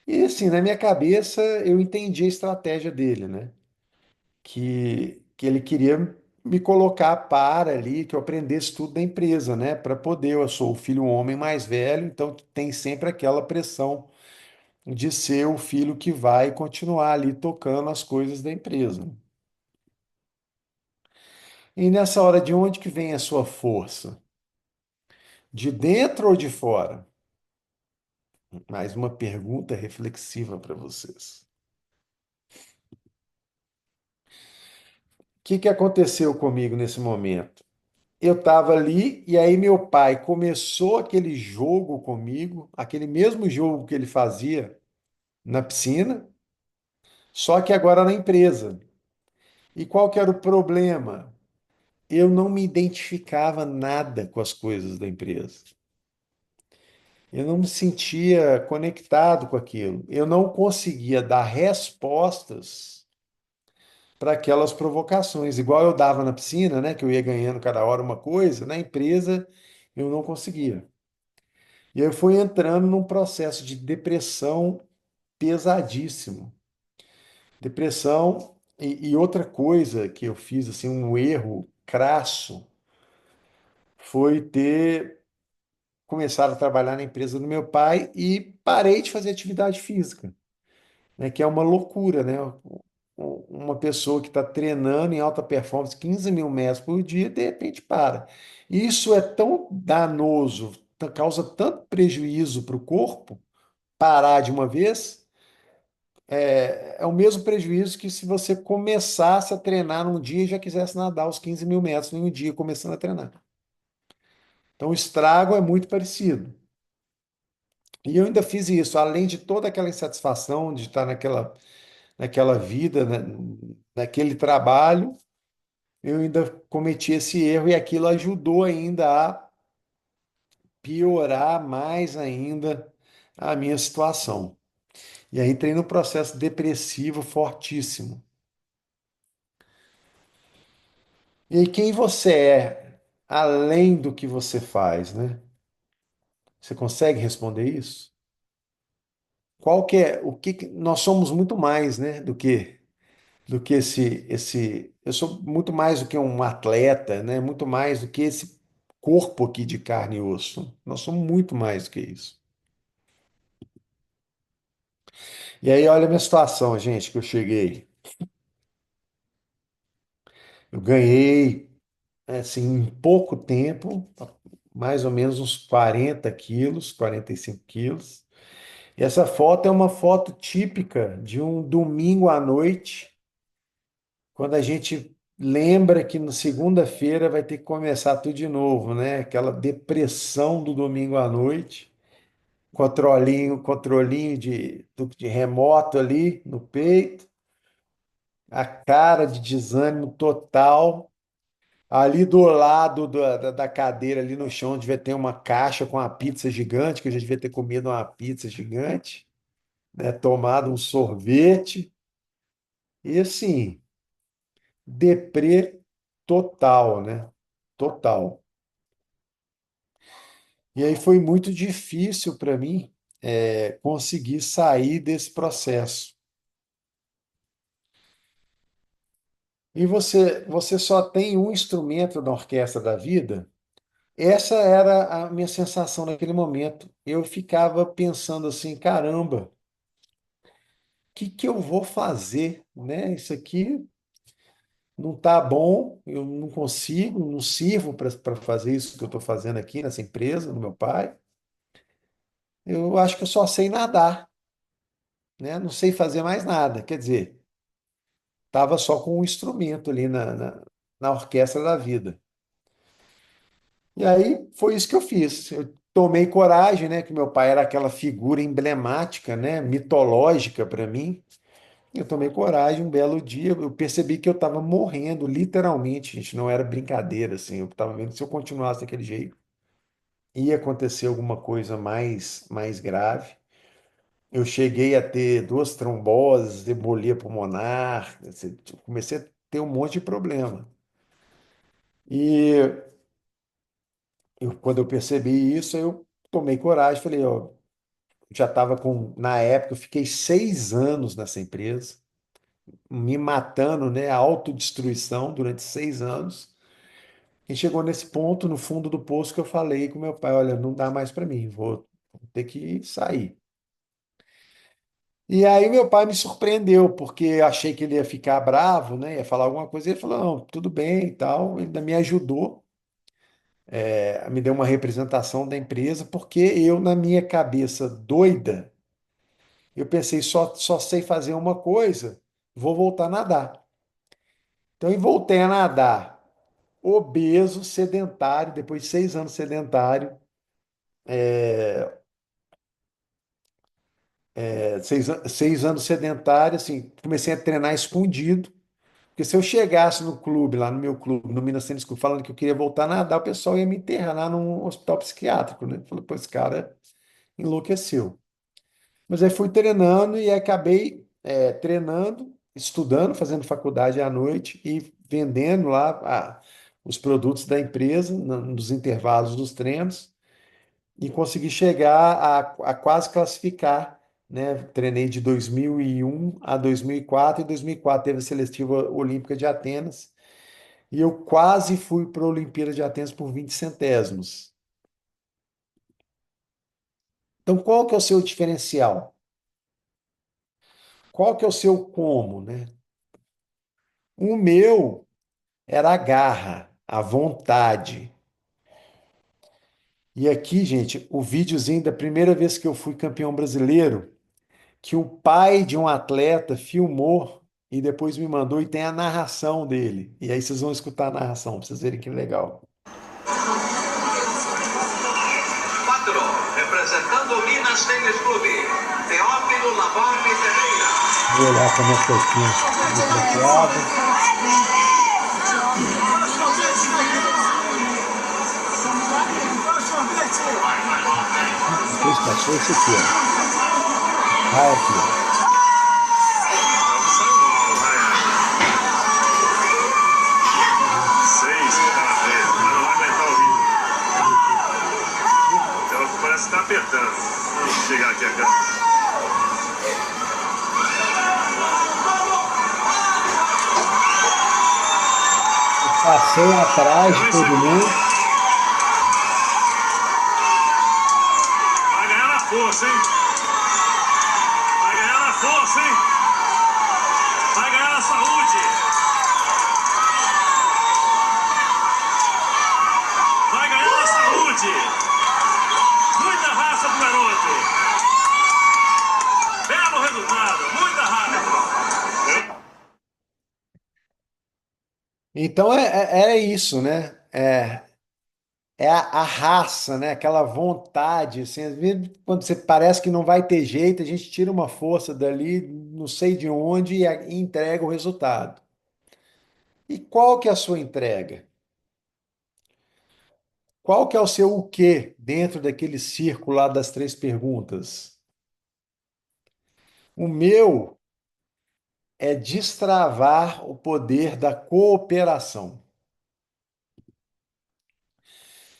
E assim, na minha cabeça, eu entendi a estratégia dele, né? Que ele queria me colocar a par ali, que eu aprendesse tudo da empresa, né? Para poder, eu sou o filho homem mais velho, então tem sempre aquela pressão de ser o filho que vai continuar ali tocando as coisas da empresa. E nessa hora, de onde que vem a sua força? De dentro ou de fora? Mais uma pergunta reflexiva para vocês. O que que aconteceu comigo nesse momento? Eu estava ali e aí meu pai começou aquele jogo comigo, aquele mesmo jogo que ele fazia na piscina, Só que agora na empresa. E qual que era o problema? Eu não me identificava nada com as coisas da empresa. Eu não me sentia conectado com aquilo. Eu não conseguia dar respostas para aquelas provocações, igual eu dava na piscina, né, que eu ia ganhando cada hora uma coisa, na empresa eu não conseguia. E eu fui entrando num processo de depressão pesadíssimo. Depressão e outra coisa que eu fiz assim um erro crasso foi ter começado a trabalhar na empresa do meu pai e parei de fazer atividade física, né, que é uma loucura, né? Uma pessoa que está treinando em alta performance 15 mil metros por dia, de repente para. Isso é tão danoso, causa tanto prejuízo para o corpo, parar de uma vez, é o mesmo prejuízo que se você começasse a treinar num dia e já quisesse nadar os 15 mil metros em um dia, começando a treinar. Então o estrago é muito parecido. E eu ainda fiz isso, além de toda aquela insatisfação de estar naquela vida, né, naquele trabalho, eu ainda cometi esse erro e aquilo ajudou ainda a piorar mais ainda a minha situação. E aí entrei no processo depressivo fortíssimo. E aí, quem você é, além do que você faz, né? Você consegue responder isso? Qual que é, nós somos muito mais, né, do que eu sou muito mais do que um atleta, né? Muito mais do que esse corpo aqui de carne e osso. Nós somos muito mais do que isso. E aí, olha a minha situação, gente, que eu cheguei. Eu ganhei, assim, em pouco tempo, mais ou menos uns 40 quilos, 45 quilos. E essa foto é uma foto típica de um domingo à noite, quando a gente lembra que na segunda-feira vai ter que começar tudo de novo, né? Aquela depressão do domingo à noite, controlinho de remoto ali no peito, a cara de desânimo total. Ali do lado da cadeira, ali no chão, devia ter uma caixa com uma pizza gigante, que eu já devia ter comido uma pizza gigante, né? Tomado um sorvete. E assim, deprê total, né? Total. E aí foi muito difícil para mim conseguir sair desse processo. E você só tem um instrumento na orquestra da vida? Essa era a minha sensação naquele momento. Eu ficava pensando assim, caramba, o que eu vou fazer, né? Isso aqui não tá bom, eu não consigo, não sirvo para fazer isso que eu estou fazendo aqui nessa empresa, no meu pai. Eu acho que eu só sei nadar, né? Não sei fazer mais nada. Quer dizer, estava só com um instrumento ali na orquestra da vida. E aí foi isso que eu fiz. Eu tomei coragem, né? Que meu pai era aquela figura emblemática, né? Mitológica para mim. Eu tomei coragem um belo dia. Eu percebi que eu estava morrendo, literalmente, gente. Não era brincadeira, assim. Eu estava vendo que se eu continuasse daquele jeito, ia acontecer alguma coisa mais grave. Eu cheguei a ter duas tromboses, embolia pulmonar, assim, comecei a ter um monte de problema. E quando eu percebi isso, eu tomei coragem, falei, ó, já estava na época, eu fiquei 6 anos nessa empresa, me matando, né, a autodestruição durante 6 anos. E chegou nesse ponto, no fundo do poço, que eu falei com meu pai, olha, não dá mais para mim, vou ter que sair. E aí meu pai me surpreendeu, porque achei que ele ia ficar bravo, né? Ia falar alguma coisa. Ele falou, não, tudo bem e tal. Ele ainda me ajudou, me deu uma representação da empresa, porque eu, na minha cabeça doida, eu pensei, só sei fazer uma coisa, vou voltar a nadar. Então, eu voltei a nadar, obeso, sedentário, depois de 6 anos sedentário, seis anos sedentário, assim, comecei a treinar escondido. Porque se eu chegasse no clube, lá no meu clube, no Minas Tênis Clube, falando que eu queria voltar a nadar, o pessoal ia me internar num hospital psiquiátrico, né? Falei, pô, esse cara enlouqueceu. Mas aí fui treinando e acabei treinando, estudando, fazendo faculdade à noite e vendendo lá os produtos da empresa nos intervalos dos treinos e consegui chegar a quase classificar, né? Treinei de 2001 a 2004 e em 2004 teve a seletiva olímpica de Atenas e eu quase fui para a Olimpíada de Atenas por 20 centésimos. Então, qual que é o seu diferencial? Qual que é o seu como, né? O meu era a garra, a vontade. E aqui, gente, o videozinho da primeira vez que eu fui campeão brasileiro, que o pai de um atleta filmou e depois me mandou e tem a narração dele. E aí vocês vão escutar a narração para vocês verem que legal. Quatro, representando o Minas Tênis Clube, Teófilo Laborne Ferreira. Vou olhar como é que eu tinha bloqueado. Depois passou esse aqui, ó. Ah, aqui, ó. Parece que tá apertando. Deixa eu chegar aqui a câmera. Passei atrás de todo mundo. Vai ganhar na força, hein? Vai ganhar na força, hein? Vai ganhar na saúde. Vai ganhar na saúde. Muita raça pro garoto. Belo resultado. Muita raça. Então era isso, né? É a raça, né? Aquela vontade, assim, às vezes, quando você parece que não vai ter jeito, a gente tira uma força dali, não sei de onde, e entrega o resultado. E qual que é a sua entrega? Qual que é o seu o quê dentro daquele círculo lá das três perguntas? O meu é destravar o poder da cooperação.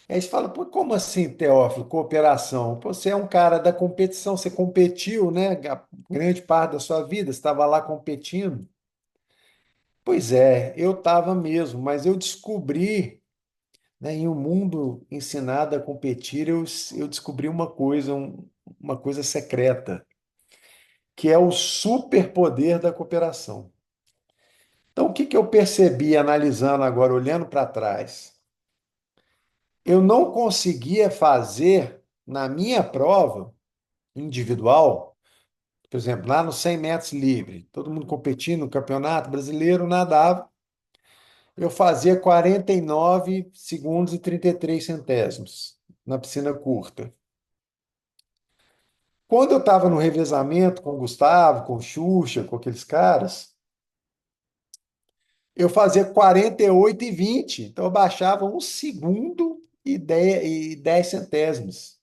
Aí você fala, pô, como assim, Teófilo, cooperação? Pô, você é um cara da competição, você competiu, né? A grande parte da sua vida, você estava lá competindo. Pois é, eu estava mesmo, mas eu descobri, né, em um mundo ensinado a competir, eu descobri uma coisa, uma coisa secreta, que é o superpoder da cooperação. Então, o que que eu percebi analisando agora, olhando para trás? Eu não conseguia fazer na minha prova individual, por exemplo, lá nos 100 metros livre, todo mundo competindo no campeonato brasileiro, nadava, eu fazia 49 segundos e 33 centésimos na piscina curta. Quando eu estava no revezamento com o Gustavo, com o Xuxa, com aqueles caras, eu fazia 48 e 20. Então eu baixava 1 segundo e 10 centésimos.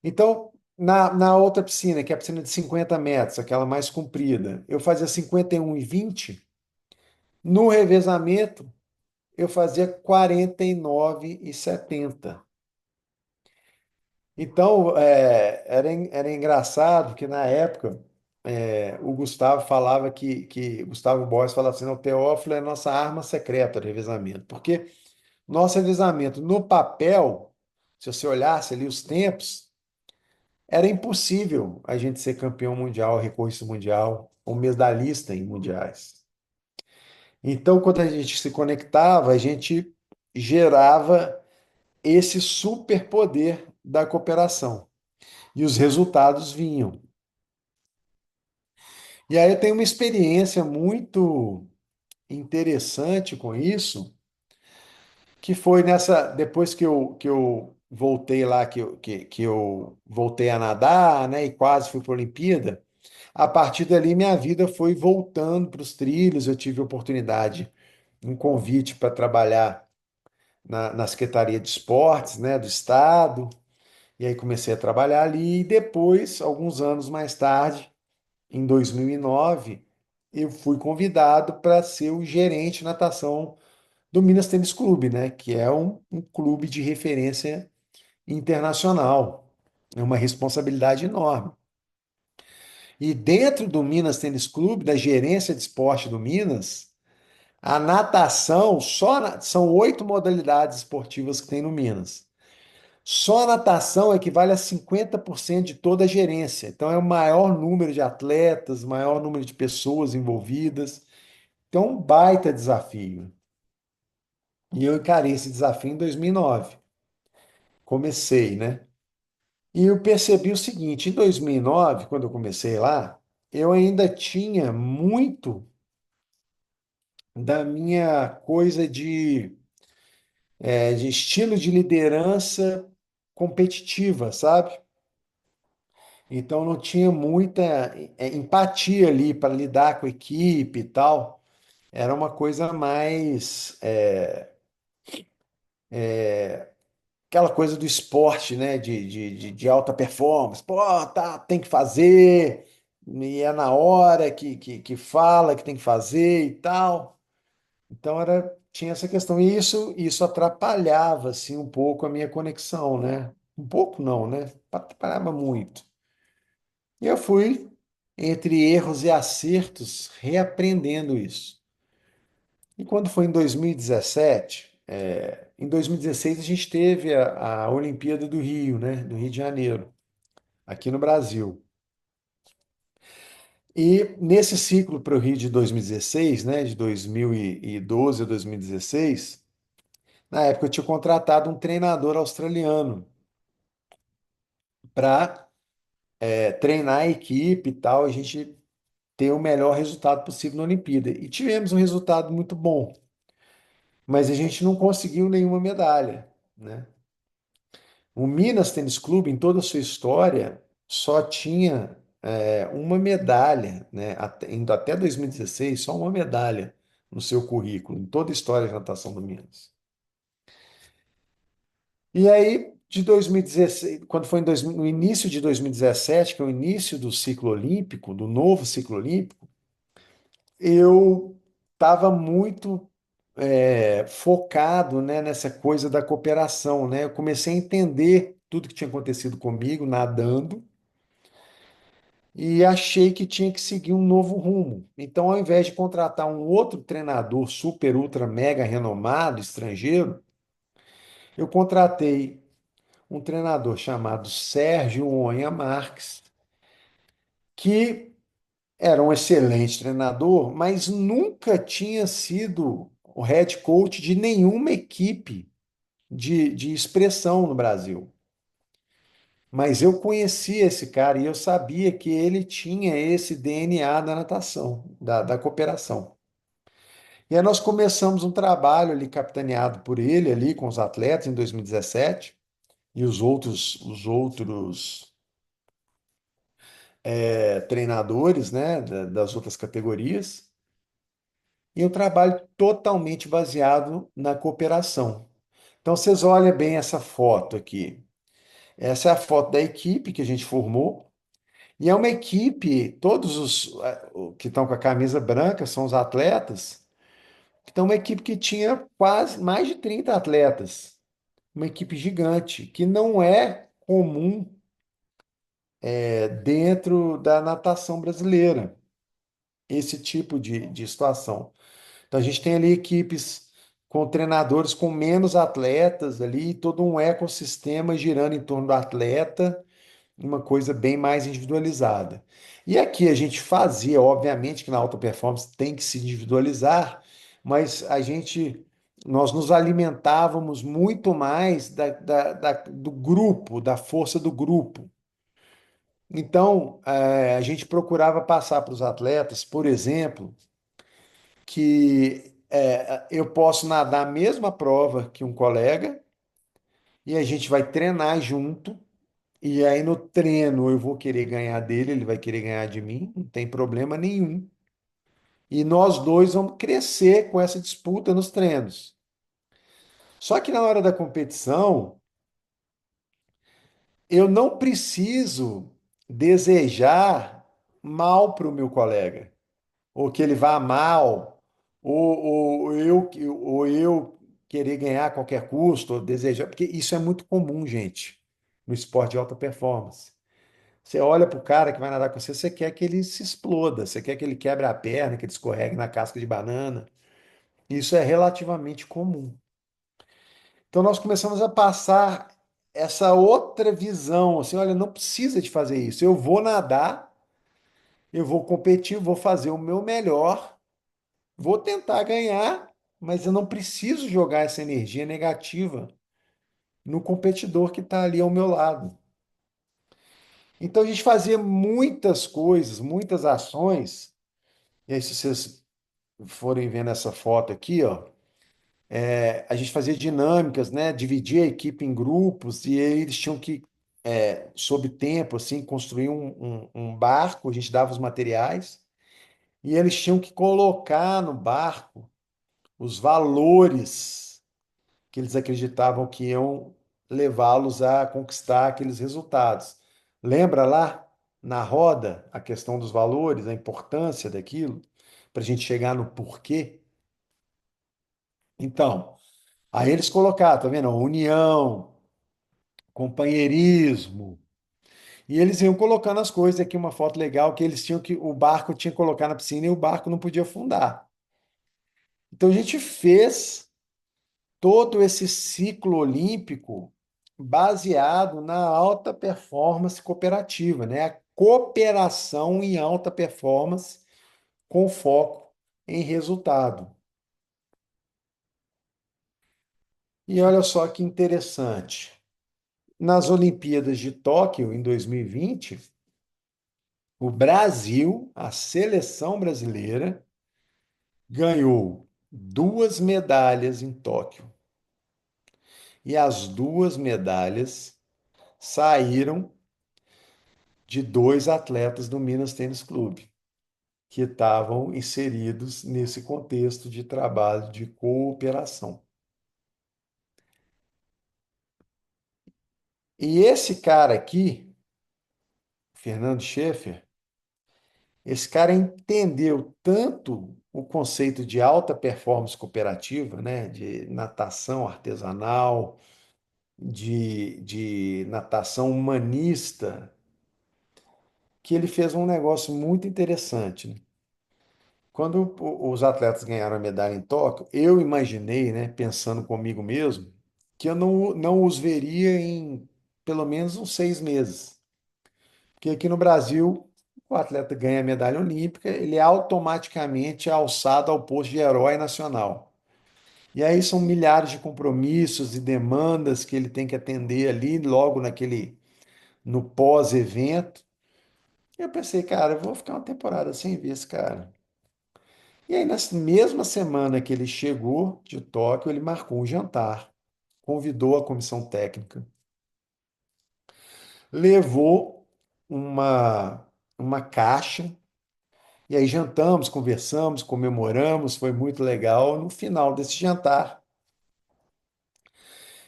Então, na outra piscina, que é a piscina de 50 metros, aquela mais comprida, eu fazia 51 e 20. No revezamento, eu fazia 49 e 70. Então, era engraçado que na época o Gustavo falava Gustavo Borges falava assim, o Teófilo é nossa arma secreta de revezamento, porque nosso revezamento no papel, se você olhasse ali os tempos, era impossível a gente ser campeão mundial, recurso mundial, ou medalhista em mundiais. Então, quando a gente se conectava, a gente gerava esse superpoder da cooperação. E os resultados vinham. E aí eu tenho uma experiência muito interessante com isso, que foi depois que eu voltei lá, que eu voltei a nadar, né, e quase fui para a Olimpíada, a partir dali minha vida foi voltando para os trilhos, eu tive oportunidade, um convite para trabalhar na Secretaria de Esportes, né, do Estado, e aí comecei a trabalhar ali, e depois, alguns anos mais tarde, em 2009, eu fui convidado para ser o gerente de natação do Minas Tênis Clube, né? Que é um clube de referência internacional. É uma responsabilidade enorme. E dentro do Minas Tênis Clube, da gerência de esporte do Minas, a natação, são 8 modalidades esportivas que tem no Minas. Só a natação equivale a 50% de toda a gerência. Então é o maior número de atletas, maior número de pessoas envolvidas. Então, um baita desafio. E eu encarei esse desafio em 2009. Comecei, né? E eu percebi o seguinte, em 2009, quando eu comecei lá, eu ainda tinha muito da minha coisa de estilo de liderança competitiva, sabe? Então não tinha muita empatia ali para lidar com a equipe e tal. Era uma coisa mais aquela coisa do esporte, né? De alta performance. Pô, tá, tem que fazer, e é na hora que fala que tem que fazer e tal. Então tinha essa questão. E isso atrapalhava assim, um pouco a minha conexão, né? Um pouco não, né? Atrapalhava muito. E eu fui, entre erros e acertos, reaprendendo isso. E quando foi em 2017, em 2016 a gente teve a Olimpíada do Rio, né, do Rio de Janeiro, aqui no Brasil. E nesse ciclo para o Rio de 2016, né, de 2012 a 2016, na época eu tinha contratado um treinador australiano para treinar a equipe e tal, a gente ter o melhor resultado possível na Olimpíada. E tivemos um resultado muito bom, mas a gente não conseguiu nenhuma medalha, né? O Minas Tênis Clube, em toda a sua história, só tinha uma medalha, né? Indo até 2016, só uma medalha no seu currículo, em toda a história de natação do Minas. E aí, de 2016, quando foi no início de 2017, que é o início do ciclo olímpico, do novo ciclo olímpico, eu estava muito focado, né, nessa coisa da cooperação, né? Eu comecei a entender tudo que tinha acontecido comigo, nadando, e achei que tinha que seguir um novo rumo. Então, ao invés de contratar um outro treinador super, ultra, mega renomado, estrangeiro, eu contratei um treinador chamado Sérgio Onha Marques, que era um excelente treinador, mas nunca tinha sido o head coach de nenhuma equipe de expressão no Brasil. Mas eu conhecia esse cara e eu sabia que ele tinha esse DNA da natação, da cooperação. E aí nós começamos um trabalho ali capitaneado por ele ali com os atletas em 2017 e os outros treinadores, né, das outras categorias. E um trabalho totalmente baseado na cooperação. Então vocês olhem bem essa foto aqui. Essa é a foto da equipe que a gente formou. E é uma equipe, todos os que estão com a camisa branca são os atletas. Então, uma equipe que tinha quase mais de 30 atletas. Uma equipe gigante, que não é comum dentro da natação brasileira, esse tipo de situação. Então, a gente tem ali equipes com treinadores com menos atletas ali, todo um ecossistema girando em torno do atleta, uma coisa bem mais individualizada. E aqui a gente fazia, obviamente que na alta performance tem que se individualizar, mas nós nos alimentávamos muito mais do grupo, da força do grupo. Então, a gente procurava passar para os atletas, por exemplo, que eu posso nadar a mesma prova que um colega, e a gente vai treinar junto. E aí no treino eu vou querer ganhar dele, ele vai querer ganhar de mim, não tem problema nenhum. E nós dois vamos crescer com essa disputa nos treinos. Só que na hora da competição, eu não preciso desejar mal para o meu colega, ou que ele vá mal, ou eu querer ganhar a qualquer custo, ou desejar, porque isso é muito comum, gente, no esporte de alta performance. Você olha para o cara que vai nadar com você, você quer que ele se exploda, você quer que ele quebre a perna, que ele escorregue na casca de banana. Isso é relativamente comum. Então nós começamos a passar essa outra visão, assim, olha, não precisa de fazer isso. Eu vou nadar, eu vou competir, vou fazer o meu melhor, vou tentar ganhar, mas eu não preciso jogar essa energia negativa no competidor que está ali ao meu lado. Então a gente fazia muitas coisas, muitas ações. E aí, se vocês forem vendo essa foto aqui, ó, a gente fazia dinâmicas, né? Dividia a equipe em grupos e aí eles tinham que, sob tempo, assim, construir um barco. A gente dava os materiais e eles tinham que colocar no barco os valores que eles acreditavam que iam levá-los a conquistar aqueles resultados. Lembra lá na roda a questão dos valores, a importância daquilo, para a gente chegar no porquê? Então, aí eles colocaram, tá vendo? União, companheirismo. E eles iam colocando as coisas aqui, uma foto legal que eles tinham que o barco tinha que colocar na piscina e o barco não podia afundar. Então a gente fez todo esse ciclo olímpico baseado na alta performance cooperativa, né? A cooperação em alta performance com foco em resultado. E olha só que interessante. Nas Olimpíadas de Tóquio, em 2020, o Brasil, a seleção brasileira, ganhou duas medalhas em Tóquio. E as duas medalhas saíram de dois atletas do Minas Tênis Clube, que estavam inseridos nesse contexto de trabalho de cooperação. E esse cara aqui, Fernando Schaeffer, esse cara entendeu tanto o conceito de alta performance cooperativa, né, de natação artesanal, de natação humanista, que ele fez um negócio muito interessante, né? Quando os atletas ganharam a medalha em Tóquio, eu imaginei, né, pensando comigo mesmo, que eu não os veria em pelo menos uns 6 meses. Porque aqui no Brasil, o atleta ganha a medalha olímpica, ele é automaticamente alçado ao posto de herói nacional. E aí são milhares de compromissos e demandas que ele tem que atender ali logo no pós-evento. E eu pensei, cara, eu vou ficar uma temporada sem ver esse cara. E aí, nessa mesma semana que ele chegou de Tóquio, ele marcou um jantar, convidou a comissão técnica, levou uma caixa. E aí jantamos, conversamos, comemoramos, foi muito legal. No final desse jantar,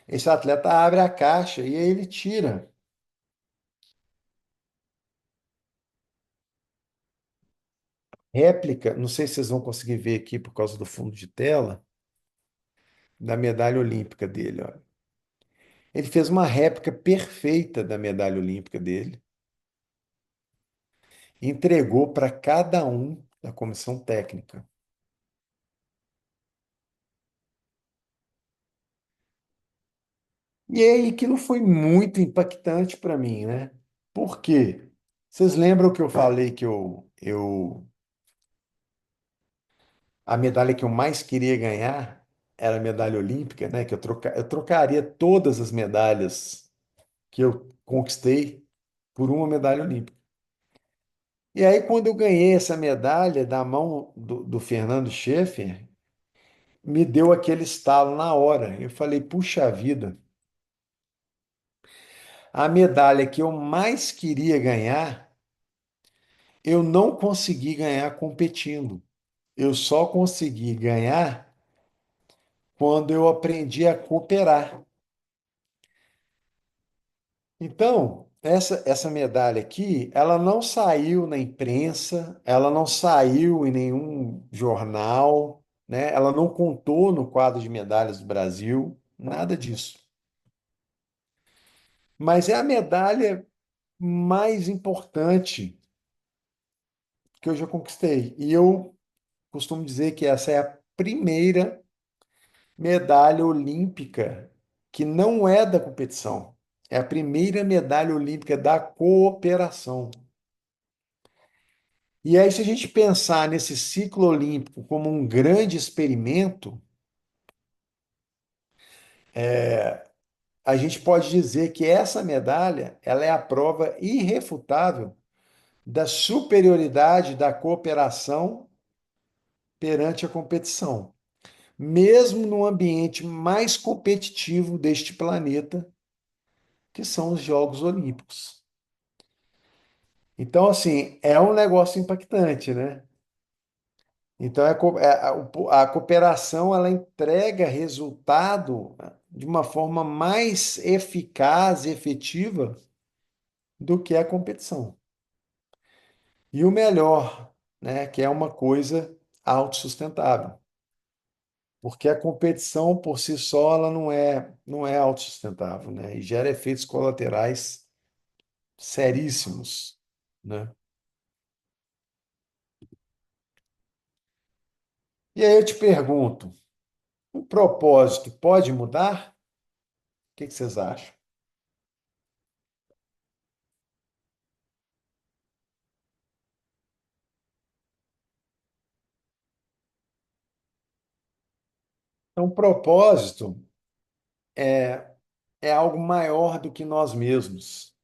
esse atleta abre a caixa e aí ele tira réplica, não sei se vocês vão conseguir ver aqui por causa do fundo de tela, da medalha olímpica dele, ó. Ele fez uma réplica perfeita da medalha olímpica dele, e entregou para cada um da comissão técnica. E aí aquilo foi muito impactante para mim, né? Por quê? Vocês lembram que eu falei que a medalha que eu mais queria ganhar era a medalha olímpica, né? Que eu trocaria todas as medalhas que eu conquistei por uma medalha olímpica. E aí, quando eu ganhei essa medalha da mão do Fernando Schaeffer, me deu aquele estalo na hora. Eu falei, puxa vida, A medalha que eu mais queria ganhar, eu não consegui ganhar competindo. Eu só consegui ganhar quando eu aprendi a cooperar. Então, essa medalha aqui, ela não saiu na imprensa, ela não saiu em nenhum jornal, né? Ela não contou no quadro de medalhas do Brasil, nada disso. Mas é a medalha mais importante que eu já conquistei. E eu costumo dizer que essa é a primeira medalha olímpica que não é da competição. É a primeira medalha olímpica da cooperação. E aí, se a gente pensar nesse ciclo olímpico como um grande experimento, a gente pode dizer que essa medalha, ela é a prova irrefutável da superioridade da cooperação perante a competição, mesmo no ambiente mais competitivo deste planeta, que são os Jogos Olímpicos. Então, assim, é um negócio impactante, né? Então, a cooperação ela entrega resultado de uma forma mais eficaz e efetiva do que a competição. E o melhor, né, que é uma coisa autossustentável. Porque a competição por si só ela não é autossustentável, né? E gera efeitos colaterais seríssimos, né? E aí eu te pergunto, o propósito pode mudar? O que que vocês acham? Então, o propósito é algo maior do que nós mesmos.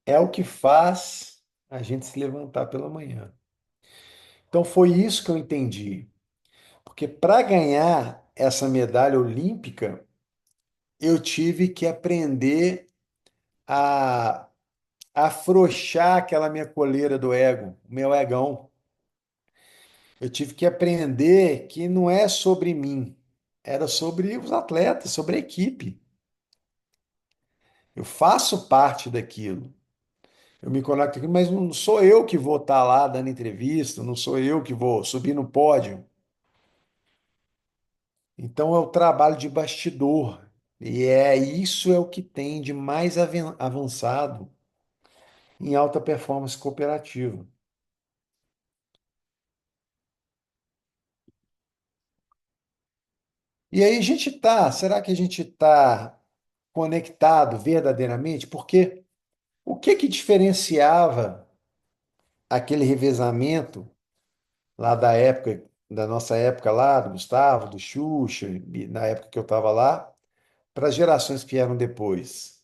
É o que faz a gente se levantar pela manhã. Então, foi isso que eu entendi. Porque para ganhar essa medalha olímpica, eu tive que aprender a afrouxar aquela minha coleira do ego, o meu egão. Eu tive que aprender que não é sobre mim, era sobre os atletas, sobre a equipe. Eu faço parte daquilo. Eu me conecto aqui, mas não sou eu que vou estar lá dando entrevista, não sou eu que vou subir no pódio. Então é o trabalho de bastidor. E isso é o que tem de mais avançado em alta performance cooperativa. E aí será que a gente está conectado verdadeiramente? Porque o que que diferenciava aquele revezamento lá da nossa época lá, do Gustavo, do Xuxa, e na época que eu estava lá, para as gerações que vieram depois?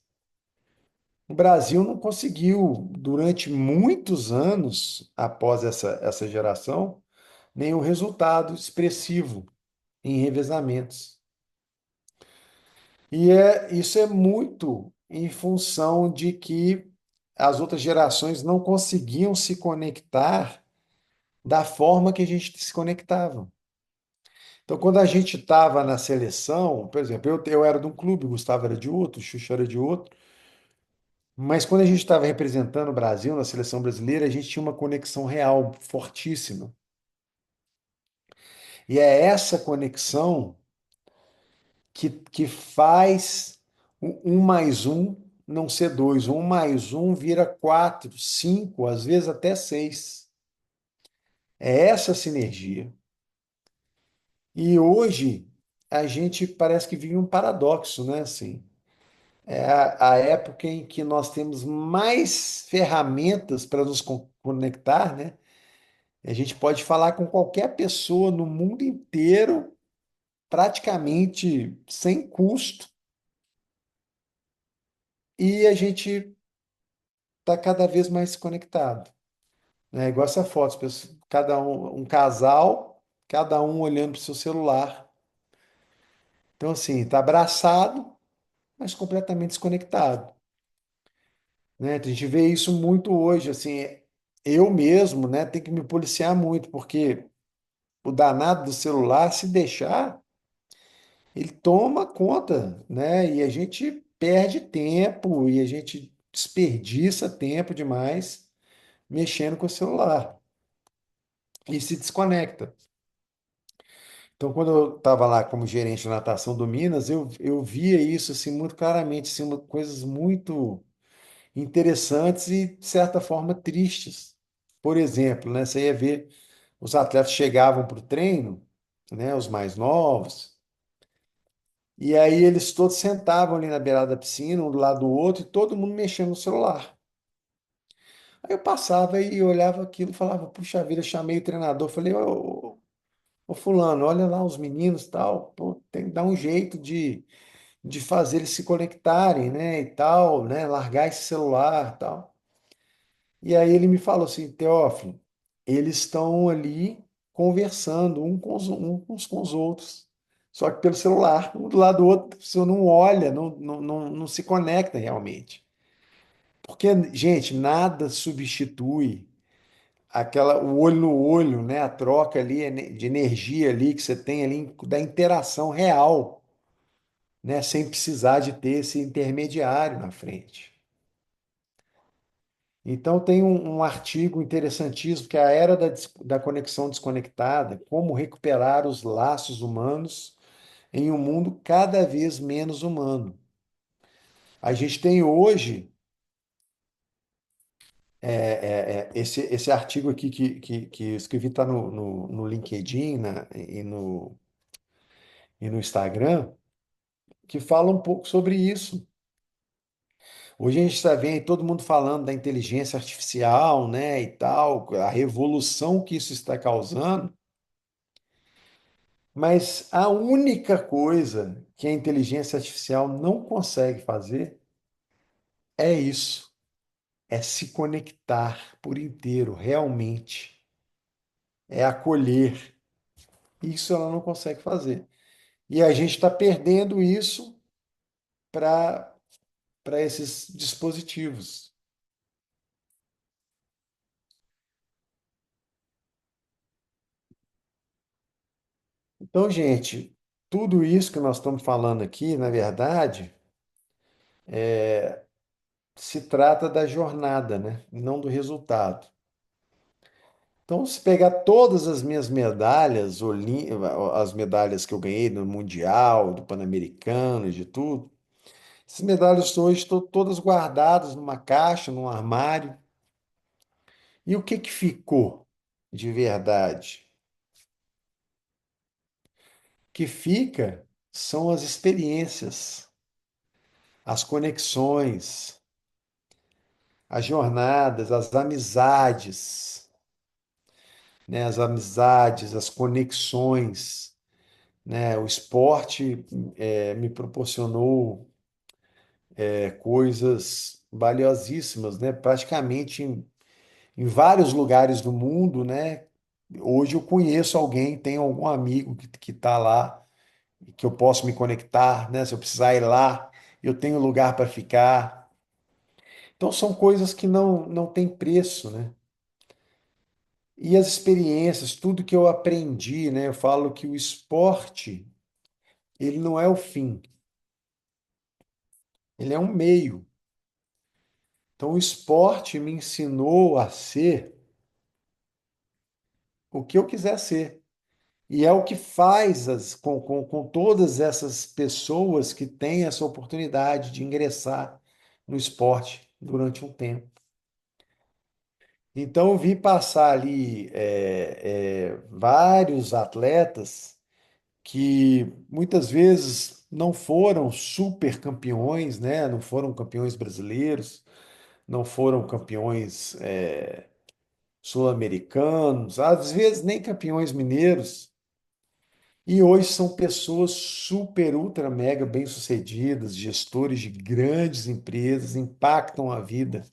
O Brasil não conseguiu, durante muitos anos após essa geração, nenhum resultado expressivo em revezamentos. E isso é muito em função de que as outras gerações não conseguiam se conectar da forma que a gente se conectava. Então, quando a gente estava na seleção, por exemplo, eu era de um clube, o Gustavo era de outro, o Xuxa era de outro, mas quando a gente estava representando o Brasil na seleção brasileira, a gente tinha uma conexão real fortíssima. E é essa conexão que faz o um mais um não ser dois. O um mais um vira quatro, cinco, às vezes até seis. É essa sinergia. E hoje a gente parece que vive um paradoxo, né? Assim, é a época em que nós temos mais ferramentas para nos conectar, né? A gente pode falar com qualquer pessoa no mundo inteiro, praticamente sem custo, e a gente está cada vez mais conectado, né? Igual essa foto, cada um casal, cada um olhando para o seu celular. Então, assim, está abraçado, mas completamente desconectado, né? A gente vê isso muito hoje, assim, eu mesmo, né, tenho que me policiar muito, porque o danado do celular, se deixar, ele toma conta, né? E a gente perde tempo e a gente desperdiça tempo demais mexendo com o celular e se desconecta. Então, quando eu estava lá como gerente de natação do Minas, eu via isso assim muito claramente, assim, coisas muito interessantes e, de certa forma, tristes. Por exemplo, né, você ia ver os atletas chegavam para o treino, né, os mais novos, e aí eles todos sentavam ali na beirada da piscina, um do lado do outro, e todo mundo mexendo no celular. Aí eu passava e olhava aquilo e falava, puxa vida, chamei o treinador, falei, ô fulano, olha lá os meninos e tal, pô, tem que dar um jeito de fazer eles se conectarem, né, e tal, né, largar esse celular e tal. E aí ele me falou assim, Teófilo, eles estão ali conversando uns com os outros, só que pelo celular, um do lado do outro, a pessoa não olha, não se conecta realmente. Porque, gente, nada substitui o olho no olho, né? A troca ali de energia ali que você tem ali da interação real, né? Sem precisar de ter esse intermediário na frente. Então tem um artigo interessantíssimo que é a era da conexão desconectada, como recuperar os laços humanos em um mundo cada vez menos humano. A gente tem hoje esse artigo aqui que eu escrevi está no LinkedIn e no Instagram, que fala um pouco sobre isso. Hoje a gente está vendo todo mundo falando da inteligência artificial, né, e tal, a revolução que isso está causando, mas a única coisa que a inteligência artificial não consegue fazer é isso, é se conectar por inteiro, realmente, é acolher. Isso ela não consegue fazer. E a gente está perdendo isso para esses dispositivos. Então, gente, tudo isso que nós estamos falando aqui, na verdade, se trata da jornada, né? Não do resultado. Então, se pegar todas as minhas medalhas, as medalhas que eu ganhei no Mundial, do Pan-Americano, e de tudo, essas medalhas hoje estão todas guardadas numa caixa, num armário. E o que que ficou de verdade? O que fica são as experiências, as conexões, as jornadas, as amizades, né? As amizades, as conexões, né? O esporte me proporcionou coisas valiosíssimas, né? Praticamente em vários lugares do mundo, né? Hoje eu conheço alguém, tenho algum amigo que está lá, que eu posso me conectar, né? Se eu precisar ir lá, eu tenho lugar para ficar. Então são coisas que não têm preço, né? E as experiências, tudo que eu aprendi, né? Eu falo que o esporte, ele não é o fim, ele é um meio. Então o esporte me ensinou a ser o que eu quiser ser. E é o que faz com todas essas pessoas que têm essa oportunidade de ingressar no esporte durante um tempo. Então, eu vi passar ali vários atletas que muitas vezes não foram super campeões, né? Não foram campeões brasileiros, não foram campeões sul-americanos, às vezes nem campeões mineiros, e hoje são pessoas super, ultra, mega bem-sucedidas, gestores de grandes empresas, impactam a vida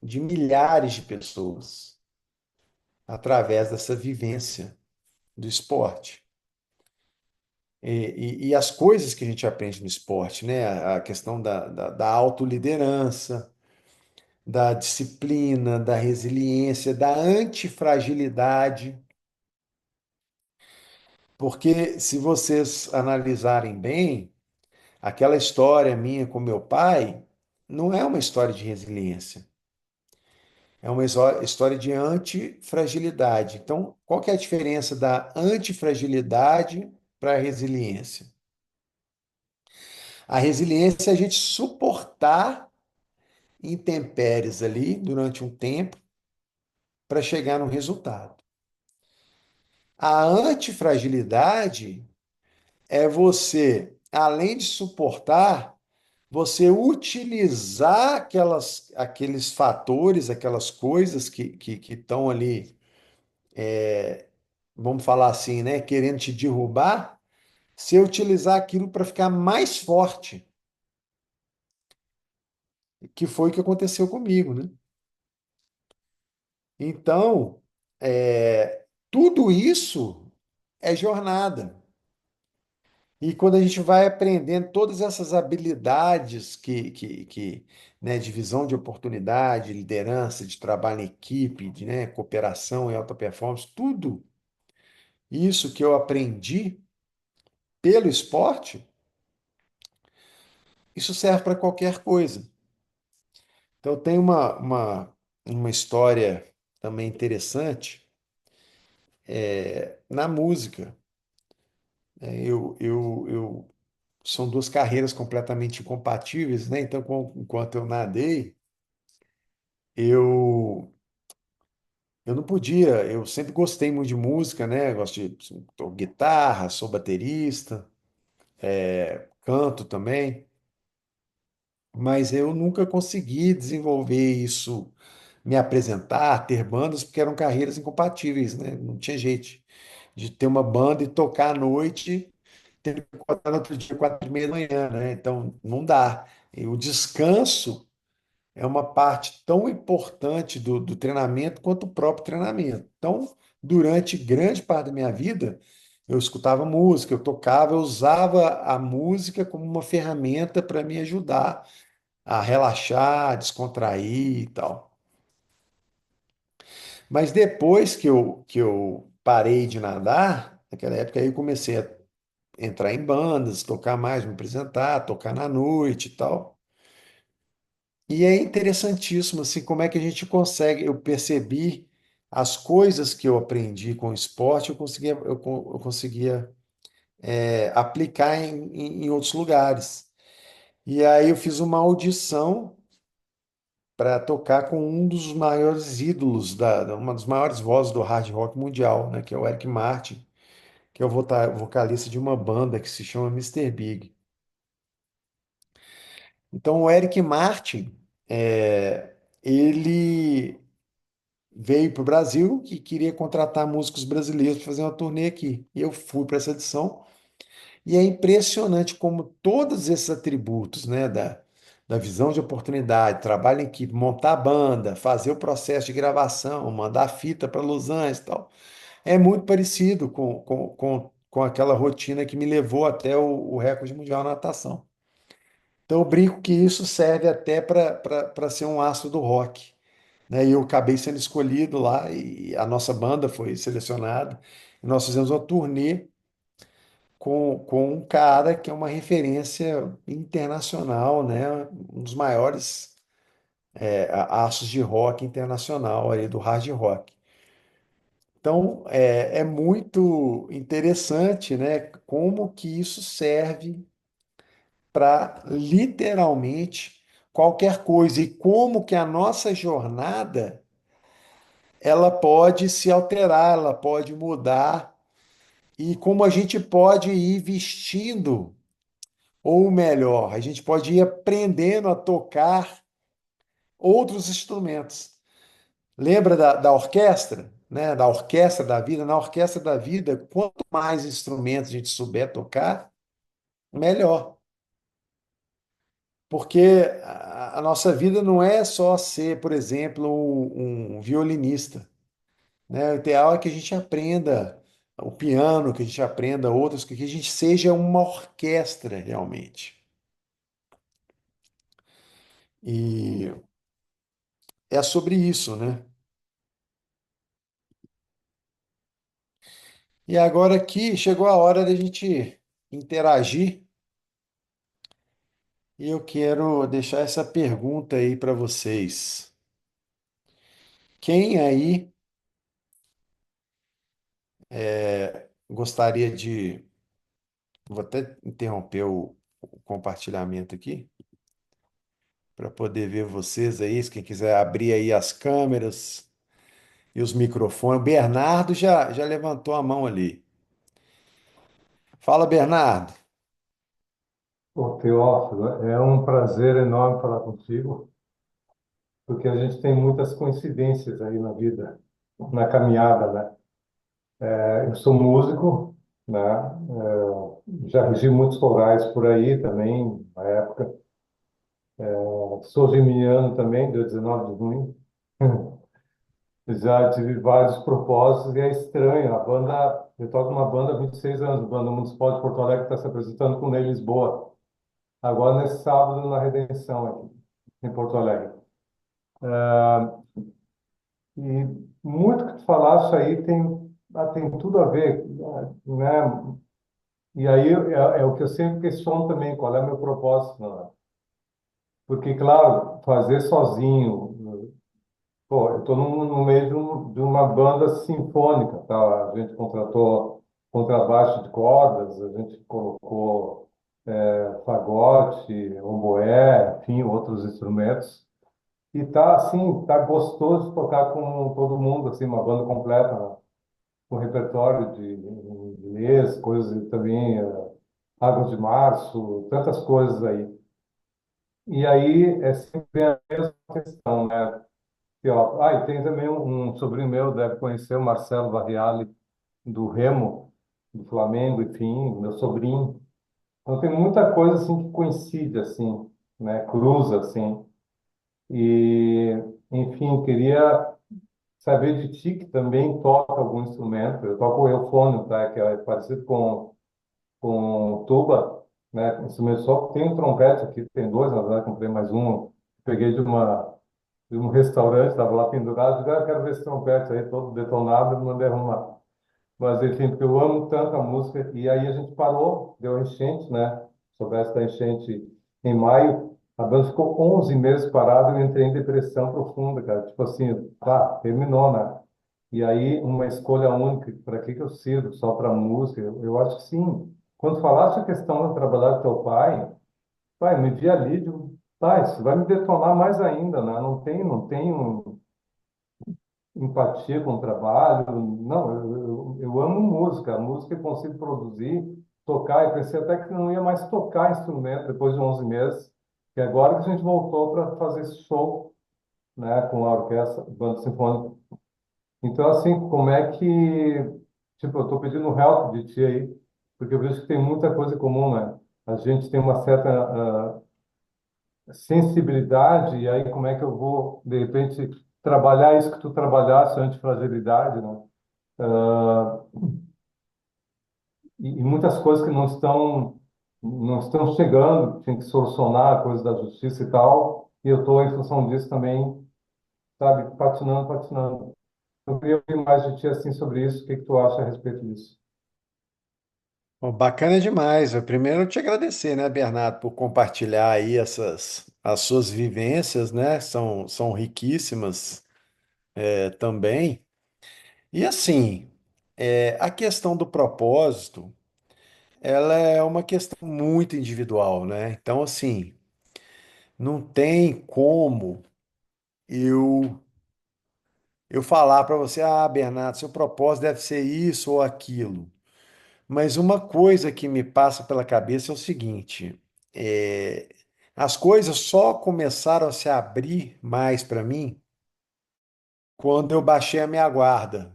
de milhares de pessoas através dessa vivência do esporte. e as coisas que a gente aprende no esporte, né? A questão da autoliderança, da disciplina, da resiliência, da antifragilidade. Porque se vocês analisarem bem, aquela história minha com meu pai não é uma história de resiliência, é uma história de antifragilidade. Então, qual que é a diferença da antifragilidade para a resiliência? A resiliência é a gente suportar intempéries ali durante um tempo para chegar no resultado. A antifragilidade é você, além de suportar, você utilizar aqueles fatores, aquelas coisas que estão ali, vamos falar assim, né, querendo te derrubar, você utilizar aquilo para ficar mais forte, que foi o que aconteceu comigo, né? Então, tudo isso é jornada. E quando a gente vai aprendendo todas essas habilidades né, de visão de oportunidade, liderança, de trabalho em equipe, de, né, cooperação e alta performance, tudo isso que eu aprendi pelo esporte, isso serve para qualquer coisa. Então, tem uma história também interessante na música. Eu são duas carreiras completamente incompatíveis, né? Então, enquanto eu nadei, eu eu não podia, eu sempre gostei muito de música, né? Gosto de toco guitarra, sou baterista, canto também, mas eu nunca consegui desenvolver isso, me apresentar, ter bandas, porque eram carreiras incompatíveis, né? Não tinha jeito de ter uma banda e tocar à noite, ter que acordar no outro dia, 4h30 da manhã, né? Então, não dá. E o descanso é uma parte tão importante do treinamento quanto o próprio treinamento. Então, durante grande parte da minha vida, eu escutava música, eu tocava, eu usava a música como uma ferramenta para me ajudar a relaxar, descontrair e tal. Mas depois que eu parei de nadar, naquela época aí eu comecei a entrar em bandas, tocar mais, me apresentar, tocar na noite e tal. E é interessantíssimo assim como é que a gente consegue. Eu percebi as coisas que eu aprendi com o esporte, eu conseguia aplicar em outros lugares. E aí eu fiz uma audição para tocar com um dos maiores ídolos uma das maiores vozes do hard rock mundial, né, que é o Eric Martin, que é o vocalista de uma banda que se chama Mister Big. Então o Eric Martin, ele veio para o Brasil e queria contratar músicos brasileiros para fazer uma turnê aqui. E eu fui para essa edição e é impressionante como todos esses atributos, né, da visão de oportunidade, trabalho em equipe, montar banda, fazer o processo de gravação, mandar fita para Los Angeles e tal, é muito parecido com aquela rotina que me levou até o recorde mundial na natação. Então eu brinco que isso serve até para ser um astro do rock, né? E eu acabei sendo escolhido lá e a nossa banda foi selecionada. E nós fizemos uma turnê com um cara que é uma referência internacional, né? Um dos maiores astros de rock internacional aí do hard rock. Então é muito interessante, né? Como que isso serve para literalmente qualquer coisa e como que a nossa jornada ela pode se alterar, ela pode mudar, e como a gente pode ir vestindo, ou melhor, a gente pode ir aprendendo a tocar outros instrumentos. Lembra da orquestra? Né? Da orquestra da vida? Na orquestra da vida, quanto mais instrumentos a gente souber tocar, melhor. Porque a nossa vida não é só ser, por exemplo, um violinista, né? O ideal é que a gente aprenda o piano, que a gente aprenda outras, que a gente seja uma orquestra realmente. E é sobre isso, né? E agora aqui chegou a hora da gente interagir e eu quero deixar essa pergunta aí para vocês. Quem aí gostaria de. Vou até interromper o compartilhamento aqui para poder ver vocês aí. Se quem quiser abrir aí as câmeras e os microfones. O Bernardo já levantou a mão ali. Fala, Bernardo. Ô, Teófilo, é um prazer enorme falar contigo, porque a gente tem muitas coincidências aí na vida, na caminhada, né? Eu sou músico, né? Já regi muitos corais por aí também, na época. Sou geminiano também, dia 19 de junho. Já tive vários propósitos e é estranho. A banda, eu toco numa banda há 26 anos, a Banda Municipal de Porto Alegre está se apresentando com Ney Lisboa, agora nesse sábado na Redenção aqui, em Porto Alegre. E muito que tu falaste aí tem tudo a ver, né? E aí é o que eu sempre questiono também, qual é o meu propósito, né? Porque, claro, fazer sozinho, pô, eu estou no meio de uma banda sinfônica, tá? A gente contratou contrabaixo de cordas, a gente colocou fagote, oboé, enfim, outros instrumentos. E tá assim, tá gostoso de tocar com todo mundo, assim, uma banda completa, né? Com repertório de inglês, coisas também, Águas de Março, tantas coisas aí. E aí é sempre a mesma questão, né? E, ó, e tem também um sobrinho meu, deve conhecer, o Marcelo Varriali, do Remo, do Flamengo, enfim, meu sobrinho. Então tem muita coisa assim que coincide, assim, né? Cruza, assim. E, enfim, queria saber de ti que também toca algum instrumento. Eu toco o eufônio, tá? Que é parecido com tuba, né? Instrumento só. Tem um trompete aqui, tem dois, na verdade, comprei mais um. Peguei de um restaurante, estava lá pendurado. Disse, quero ver esse trompete aí, todo detonado, mandei arrumar. Mas, enfim, porque eu amo tanto a música. E aí a gente parou, deu enchente, né? Soubesse da enchente em maio. A banda ficou 11 meses parada e eu entrei em depressão profunda, cara. Tipo assim, tá, terminou, né? E aí, uma escolha única, para que que eu sirvo? Só para música? Eu acho que sim. Quando falaste a questão de trabalhar com teu pai, me vi ali, digo, pai, isso vai me detonar mais ainda, né? Não tenho empatia com o trabalho. Não, eu amo música. A música eu consigo produzir, tocar. Eu pensei até que não ia mais tocar instrumento depois de 11 meses, que agora que a gente voltou para fazer esse show, né, com a orquestra, banda sinfônica. Então, assim, como é que, tipo, eu estou pedindo help de ti aí, porque eu vejo que tem muita coisa em comum, né? A gente tem uma certa sensibilidade, e aí como é que eu vou, de repente, trabalhar isso que tu trabalhaste, antifragilidade, né? Ah, e muitas coisas que não estão chegando, tem que solucionar, coisas da justiça e tal, e eu estou, em função disso também, sabe, patinando, patinando. Eu queria ouvir mais de ti, assim, sobre isso, o que que tu acha a respeito disso? Bom, bacana demais. Eu primeiro te agradecer, né, Bernardo, por compartilhar aí as suas vivências, né? São riquíssimas também. E assim, a questão do propósito, ela é uma questão muito individual, né? Então, assim, não tem como eu eu falar para você, ah, Bernardo, seu propósito deve ser isso ou aquilo. Mas uma coisa que me passa pela cabeça é o seguinte: é, as coisas só começaram a se abrir mais para mim quando eu baixei a minha guarda.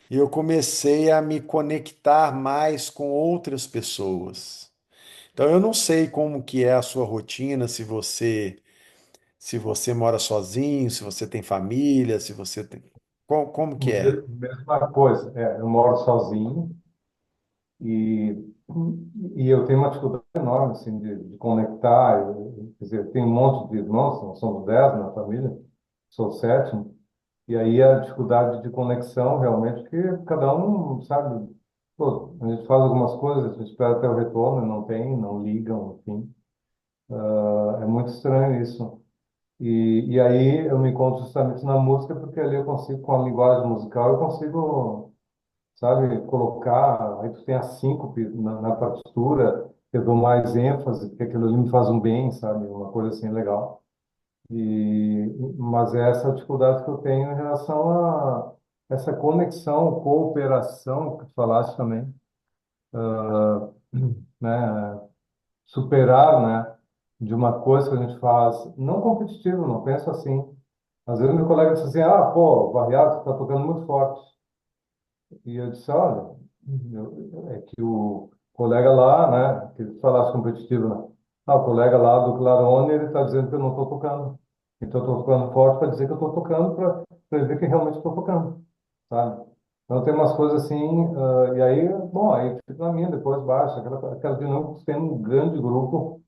E eu comecei a me conectar mais com outras pessoas. Então eu não sei como que é a sua rotina, se você mora sozinho, se você tem família, se você tem... Como que é? Mesma coisa. É, eu moro sozinho e, e eu tenho uma dificuldade enorme assim, de conectar. Quer dizer, eu tenho um monte de irmãos, nós somos 10 na família, sou o sétimo. E aí a dificuldade de conexão, realmente, que cada um, sabe, pô, a gente faz algumas coisas, a gente espera até o retorno, não tem, não ligam, enfim. É muito estranho isso. E aí eu me encontro justamente na música, porque ali eu consigo, com a linguagem musical, eu consigo, sabe, colocar, aí tu tem a síncope na partitura, eu dou mais ênfase, porque aquilo ali me faz um bem, sabe, uma coisa assim legal. Mas é essa dificuldade que eu tenho em relação a essa conexão, cooperação que tu falaste também, né? Superar, né? De uma coisa que a gente faz, não competitivo, não penso assim. Às vezes meu colega diz assim, ah, pô, Barreado, tu tá tocando muito forte. E eu disse, olha, é que o colega lá, né, que ele falasse competitivo, né? Ah, o colega lá do Clarone, ele está dizendo que eu não estou tocando. Então, eu estou tocando forte para dizer que eu estou tocando, para ele ver que realmente estou tocando, sabe? Então, tem umas coisas assim, e aí, bom, aí fica na minha, depois baixa, aquela dinâmica que tem um grande grupo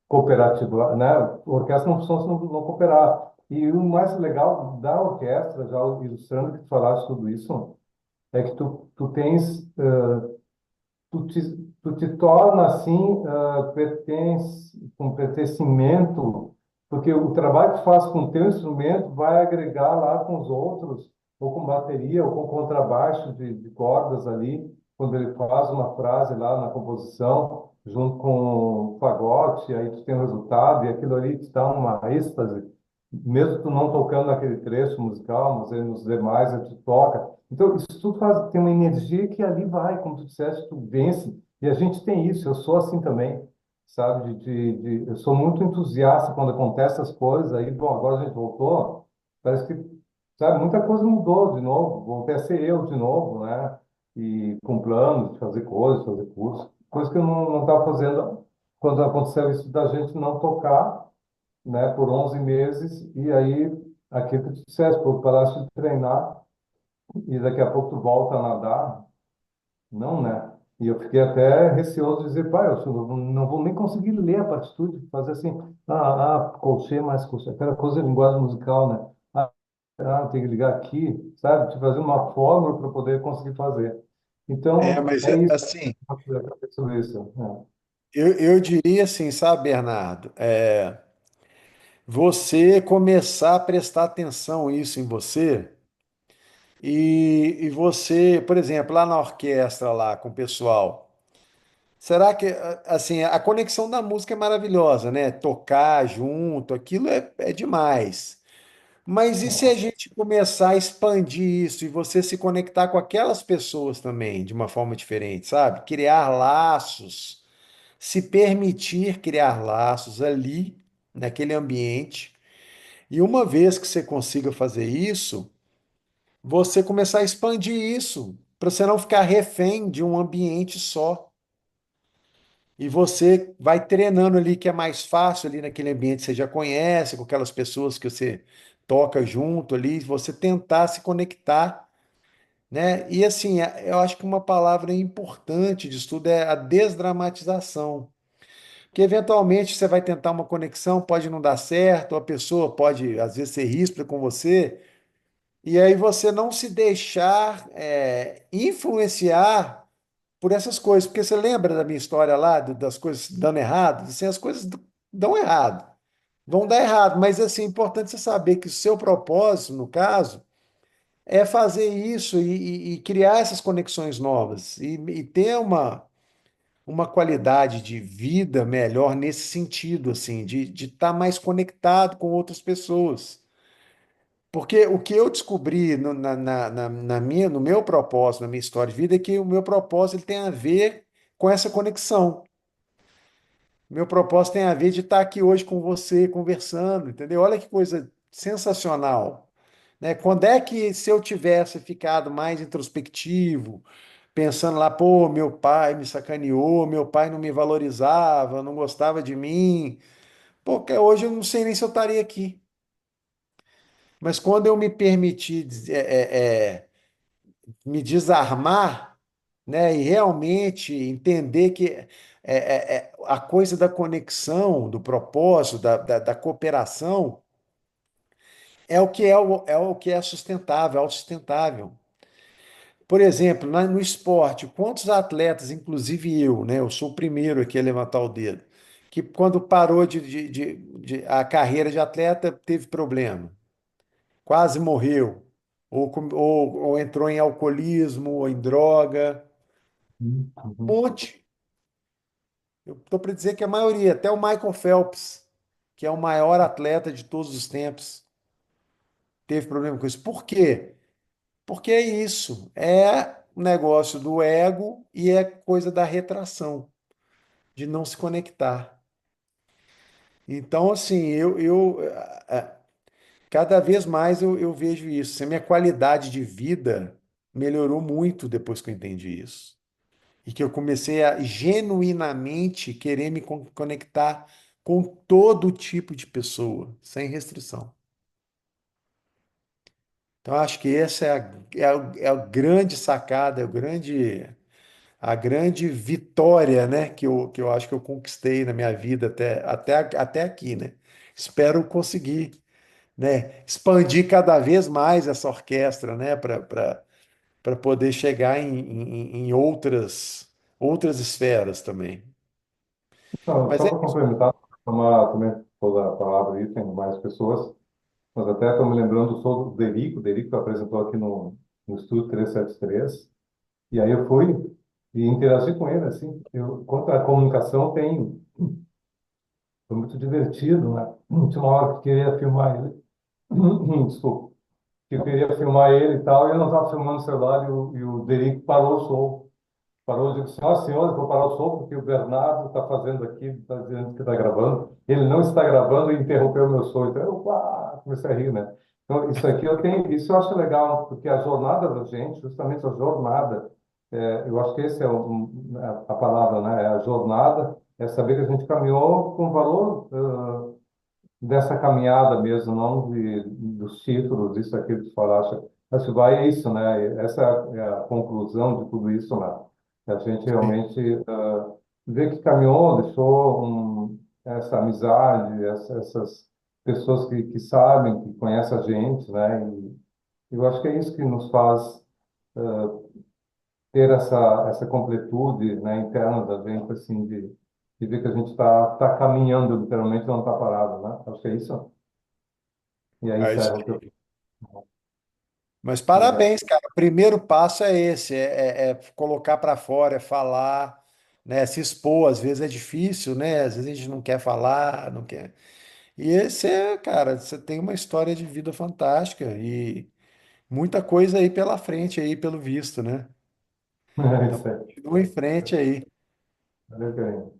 cooperativo, né? A orquestra não funciona se não cooperar. E o mais legal da orquestra, já ilustrando que tu falaste tudo isso, é que tu tens, tu te torna assim, com pertencimento, porque o trabalho que tu faz com o teu instrumento vai agregar lá com os outros, ou com bateria, ou com contrabaixo de cordas ali, quando ele faz uma frase lá na composição, junto com o fagote, aí tu tem o resultado, e aquilo ali te dá uma êxtase, mesmo tu não tocando naquele trecho musical, mas aí nos demais aí tu toca. Então, isso tudo tem uma energia que ali vai, como tu disseste, tu vence. E a gente tem isso, eu sou assim também, sabe? Eu sou muito entusiasta quando acontecem essas coisas. Aí, bom, agora a gente voltou, parece que, sabe, muita coisa mudou de novo. Voltei a ser eu de novo, né? E com planos de fazer coisas, fazer cursos, coisa que eu não estava fazendo quando aconteceu isso da gente não tocar, né, por 11 meses. E aí, aquilo que tu disseste, pô, paraste de treinar e daqui a pouco tu volta a nadar, não, né? E eu fiquei até receoso de dizer, pai, eu não vou nem conseguir ler a partitura, fazer assim, colchê mais colchê, aquela coisa de linguagem musical, né? Tem que ligar aqui, sabe? De fazer uma fórmula para poder conseguir fazer. É, Então, mas é isso. assim, Sobre isso. eu diria assim, sabe, Bernardo, você começar a prestar atenção isso em você e você, por exemplo, lá na orquestra lá com o pessoal, será que assim a conexão da música é maravilhosa, né? Tocar junto, aquilo é demais. Mas e se a gente começar a expandir isso e você se conectar com aquelas pessoas também de uma forma diferente, sabe? Criar laços, se permitir criar laços ali, naquele ambiente. E uma vez que você consiga fazer isso, você começar a expandir isso, para você não ficar refém de um ambiente só. E você vai treinando ali que é mais fácil ali naquele ambiente que você já conhece, com aquelas pessoas que você toca junto ali, você tentar se conectar, né? E assim, eu acho que uma palavra importante disso tudo é a desdramatização. Porque eventualmente você vai tentar uma conexão, pode não dar certo, a pessoa pode às vezes ser ríspida com você, e aí você não se deixar influenciar por essas coisas, porque você lembra da minha história lá, das coisas dando errado? Assim, as coisas dão errado, vão dar errado, mas assim, é importante você saber que o seu propósito, no caso, é fazer isso e criar essas conexões novas e ter uma qualidade de vida melhor nesse sentido, assim, de estar mais conectado com outras pessoas. Porque o que eu descobri no meu propósito, na minha história de vida, é que o meu propósito ele tem a ver com essa conexão. Meu propósito tem a ver de estar aqui hoje com você, conversando, entendeu? Olha que coisa sensacional, né? Quando é que se eu tivesse ficado mais introspectivo, pensando lá, pô, meu pai me sacaneou, meu pai não me valorizava, não gostava de mim, pô, que hoje eu não sei nem se eu estaria aqui. Mas quando eu me permiti me desarmar, né, e realmente entender que a coisa da conexão, do propósito, da cooperação, é o que é sustentável, autossustentável. Por exemplo, no esporte, quantos atletas, inclusive eu, né, eu sou o primeiro aqui a levantar o dedo, que quando parou a carreira de atleta teve problema, quase morreu, ou entrou em alcoolismo, ou em droga, um Uhum. monte. Eu estou para dizer que a maioria, até o Michael Phelps, que é o maior atleta de todos os tempos, teve problema com isso. Por quê? Porque é isso, é um negócio do ego e é coisa da retração, de não se conectar. Então, assim, cada vez mais eu vejo isso. Assim, a minha qualidade de vida melhorou muito depois que eu entendi isso. E que eu comecei a genuinamente querer me conectar com todo tipo de pessoa, sem restrição. Então, acho que essa é a grande sacada, a grande vitória, né, que eu acho que eu conquistei na minha vida até aqui, né? Espero conseguir, né, expandir cada vez mais essa orquestra, né, para poder chegar em outras esferas também. Não, Mas só é para isso. complementar, tomar também toda a palavra aí, tem mais pessoas, mas até estou me lembrando do show do Derico apresentou aqui no Estúdio 373, e aí eu fui e interagi com ele, assim, quanto à comunicação foi muito divertido, né? Tinha uma hora que eu queria filmar ele, desculpa, que eu queria filmar ele e tal, e eu não estava filmando o celular, e o Derico parou o show. Parou de dizer, ó, senhores, vou parar o show porque o Bernardo está fazendo aqui, está dizendo que está gravando. Ele não está gravando e interrompeu o meu show. Então, eu comecei a rir, né? Então, isso aqui isso eu acho legal, porque a jornada da gente, justamente a jornada, eu acho que esse é a palavra, né? É a jornada, é saber que a gente caminhou com valor, dessa caminhada mesmo, não dos títulos, isso aqui que tu falaste. Acho que vai é isso, né? Essa é a conclusão de tudo isso, né? A gente realmente vê que caminhou, deixou essa amizade, essas pessoas que sabem, que conhecem a gente, né? E eu acho que é isso que nos faz ter essa completude, né, interna da gente, assim, de ver que a gente está caminhando, literalmente, não está parado, né? Acho que é isso. E aí É isso encerra o teu. aí. Mas Obrigado. parabéns, cara. O primeiro passo é esse, é colocar para fora, é falar, né? Se expor. Às vezes é difícil, né? Às vezes a gente não quer falar, não quer. E esse cara, você tem uma história de vida fantástica e muita coisa aí pela frente aí, pelo visto, né? É Então, isso aí. continua em frente aí. Valeu, Karine.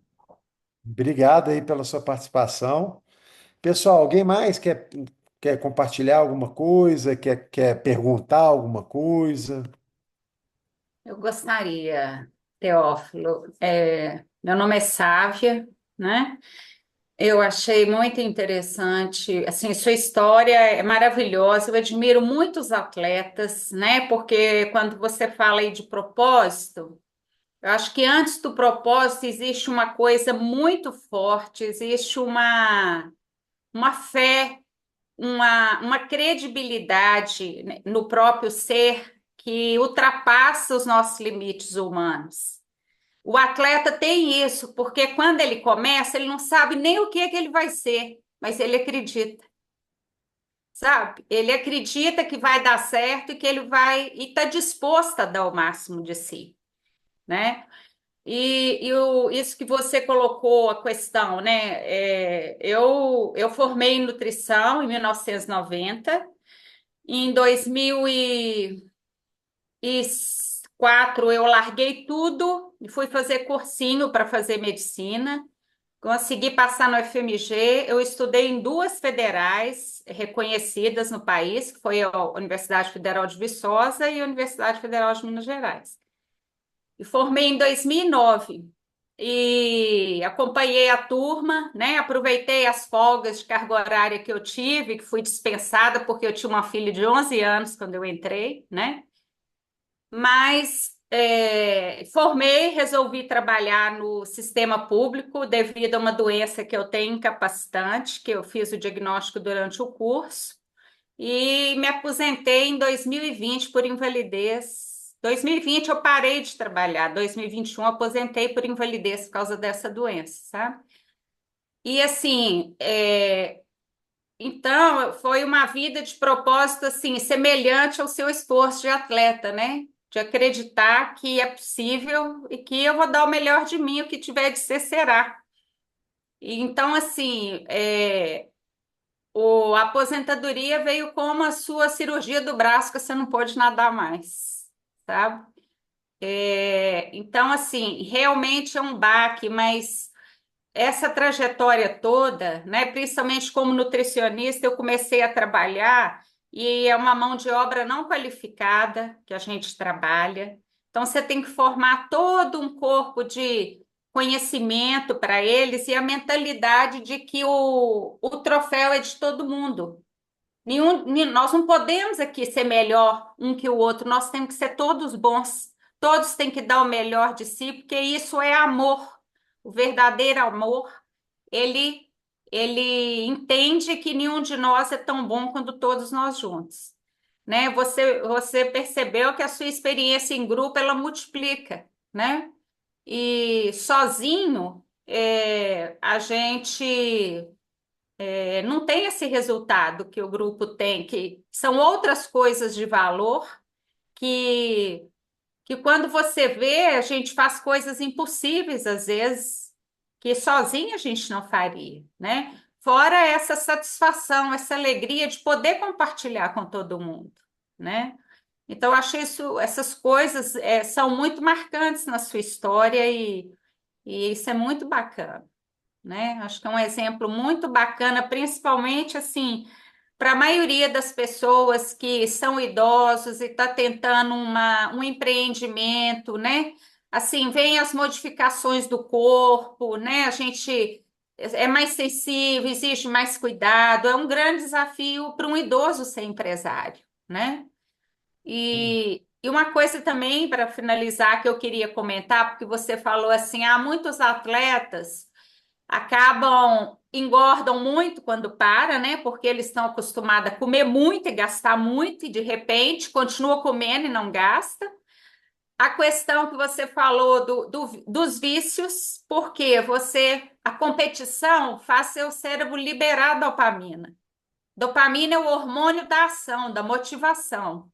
Obrigado aí pela sua participação. Pessoal, alguém mais quer compartilhar alguma coisa, quer perguntar alguma coisa? Eu gostaria, Teófilo. Meu nome é Sávia, né? Eu achei muito interessante, assim, sua história é maravilhosa. Eu admiro muitos atletas, né? Porque quando você fala aí de propósito, eu acho que antes do propósito existe uma coisa muito forte, existe uma fé, uma credibilidade, né, no próprio ser que ultrapassa os nossos limites humanos. O atleta tem isso, porque quando ele começa, ele não sabe nem o que é que ele vai ser, mas ele acredita, sabe? Ele acredita que vai dar certo e que ele vai, e está disposto a dar o máximo de si, né? Isso que você colocou, a questão, né? Eu formei em nutrição em 1990. Em 2004, eu larguei tudo e fui fazer cursinho para fazer medicina. Consegui passar no FMG. Eu estudei em duas federais reconhecidas no país, que foi a Universidade Federal de Viçosa e a Universidade Federal de Minas Gerais. E formei em 2009. e acompanhei a turma, né? Aproveitei as folgas de carga horária que eu tive, que fui dispensada porque eu tinha uma filha de 11 anos quando eu entrei, né? Mas formei, resolvi trabalhar no sistema público devido a uma doença que eu tenho incapacitante, que eu fiz o diagnóstico durante o curso, e me aposentei em 2020 por invalidez. 2020 eu parei de trabalhar, 2021 eu aposentei por invalidez por causa dessa doença, sabe? E assim, então, foi uma vida de propósito assim, semelhante ao seu esforço de atleta, né? De acreditar que é possível e que eu vou dar o melhor de mim, o que tiver de ser, será. E então, assim, a aposentadoria veio como a sua cirurgia do braço, que você não pôde nadar mais, sabe? Então, assim, realmente é um baque, mas essa trajetória toda, né, principalmente como nutricionista, eu comecei a trabalhar e é uma mão de obra não qualificada que a gente trabalha. Então, você tem que formar todo um corpo de conhecimento para eles e a mentalidade de que o troféu é de todo mundo. Nós não podemos aqui ser melhor um que o outro, nós temos que ser todos bons, todos têm que dar o melhor de si, porque isso é amor. O verdadeiro amor, ele, ele entende que nenhum de nós é tão bom quanto todos nós juntos, né? Você percebeu que a sua experiência em grupo, ela multiplica, né? E sozinho, a gente não tem esse resultado que o grupo tem, que são outras coisas de valor que, que quando você vê, a gente faz coisas impossíveis, às vezes, que sozinha a gente não faria, né? Fora essa satisfação, essa alegria de poder compartilhar com todo mundo, né? Então, eu achei essas coisas são muito marcantes na sua história e isso é muito bacana, né? Acho que é um exemplo muito bacana, principalmente assim, para a maioria das pessoas que são idosos e está tentando um empreendimento, né? Assim, vem as modificações do corpo, né? A gente é mais sensível, exige mais cuidado, é um grande desafio para um idoso ser empresário, né? E uma coisa também, para finalizar, que eu queria comentar, porque você falou assim, há muitos atletas engordam muito quando para, né? Porque eles estão acostumados a comer muito e gastar muito, e de repente continua comendo e não gasta. A questão que você falou dos vícios, porque a competição faz seu cérebro liberar dopamina. Dopamina é o hormônio da ação, da motivação.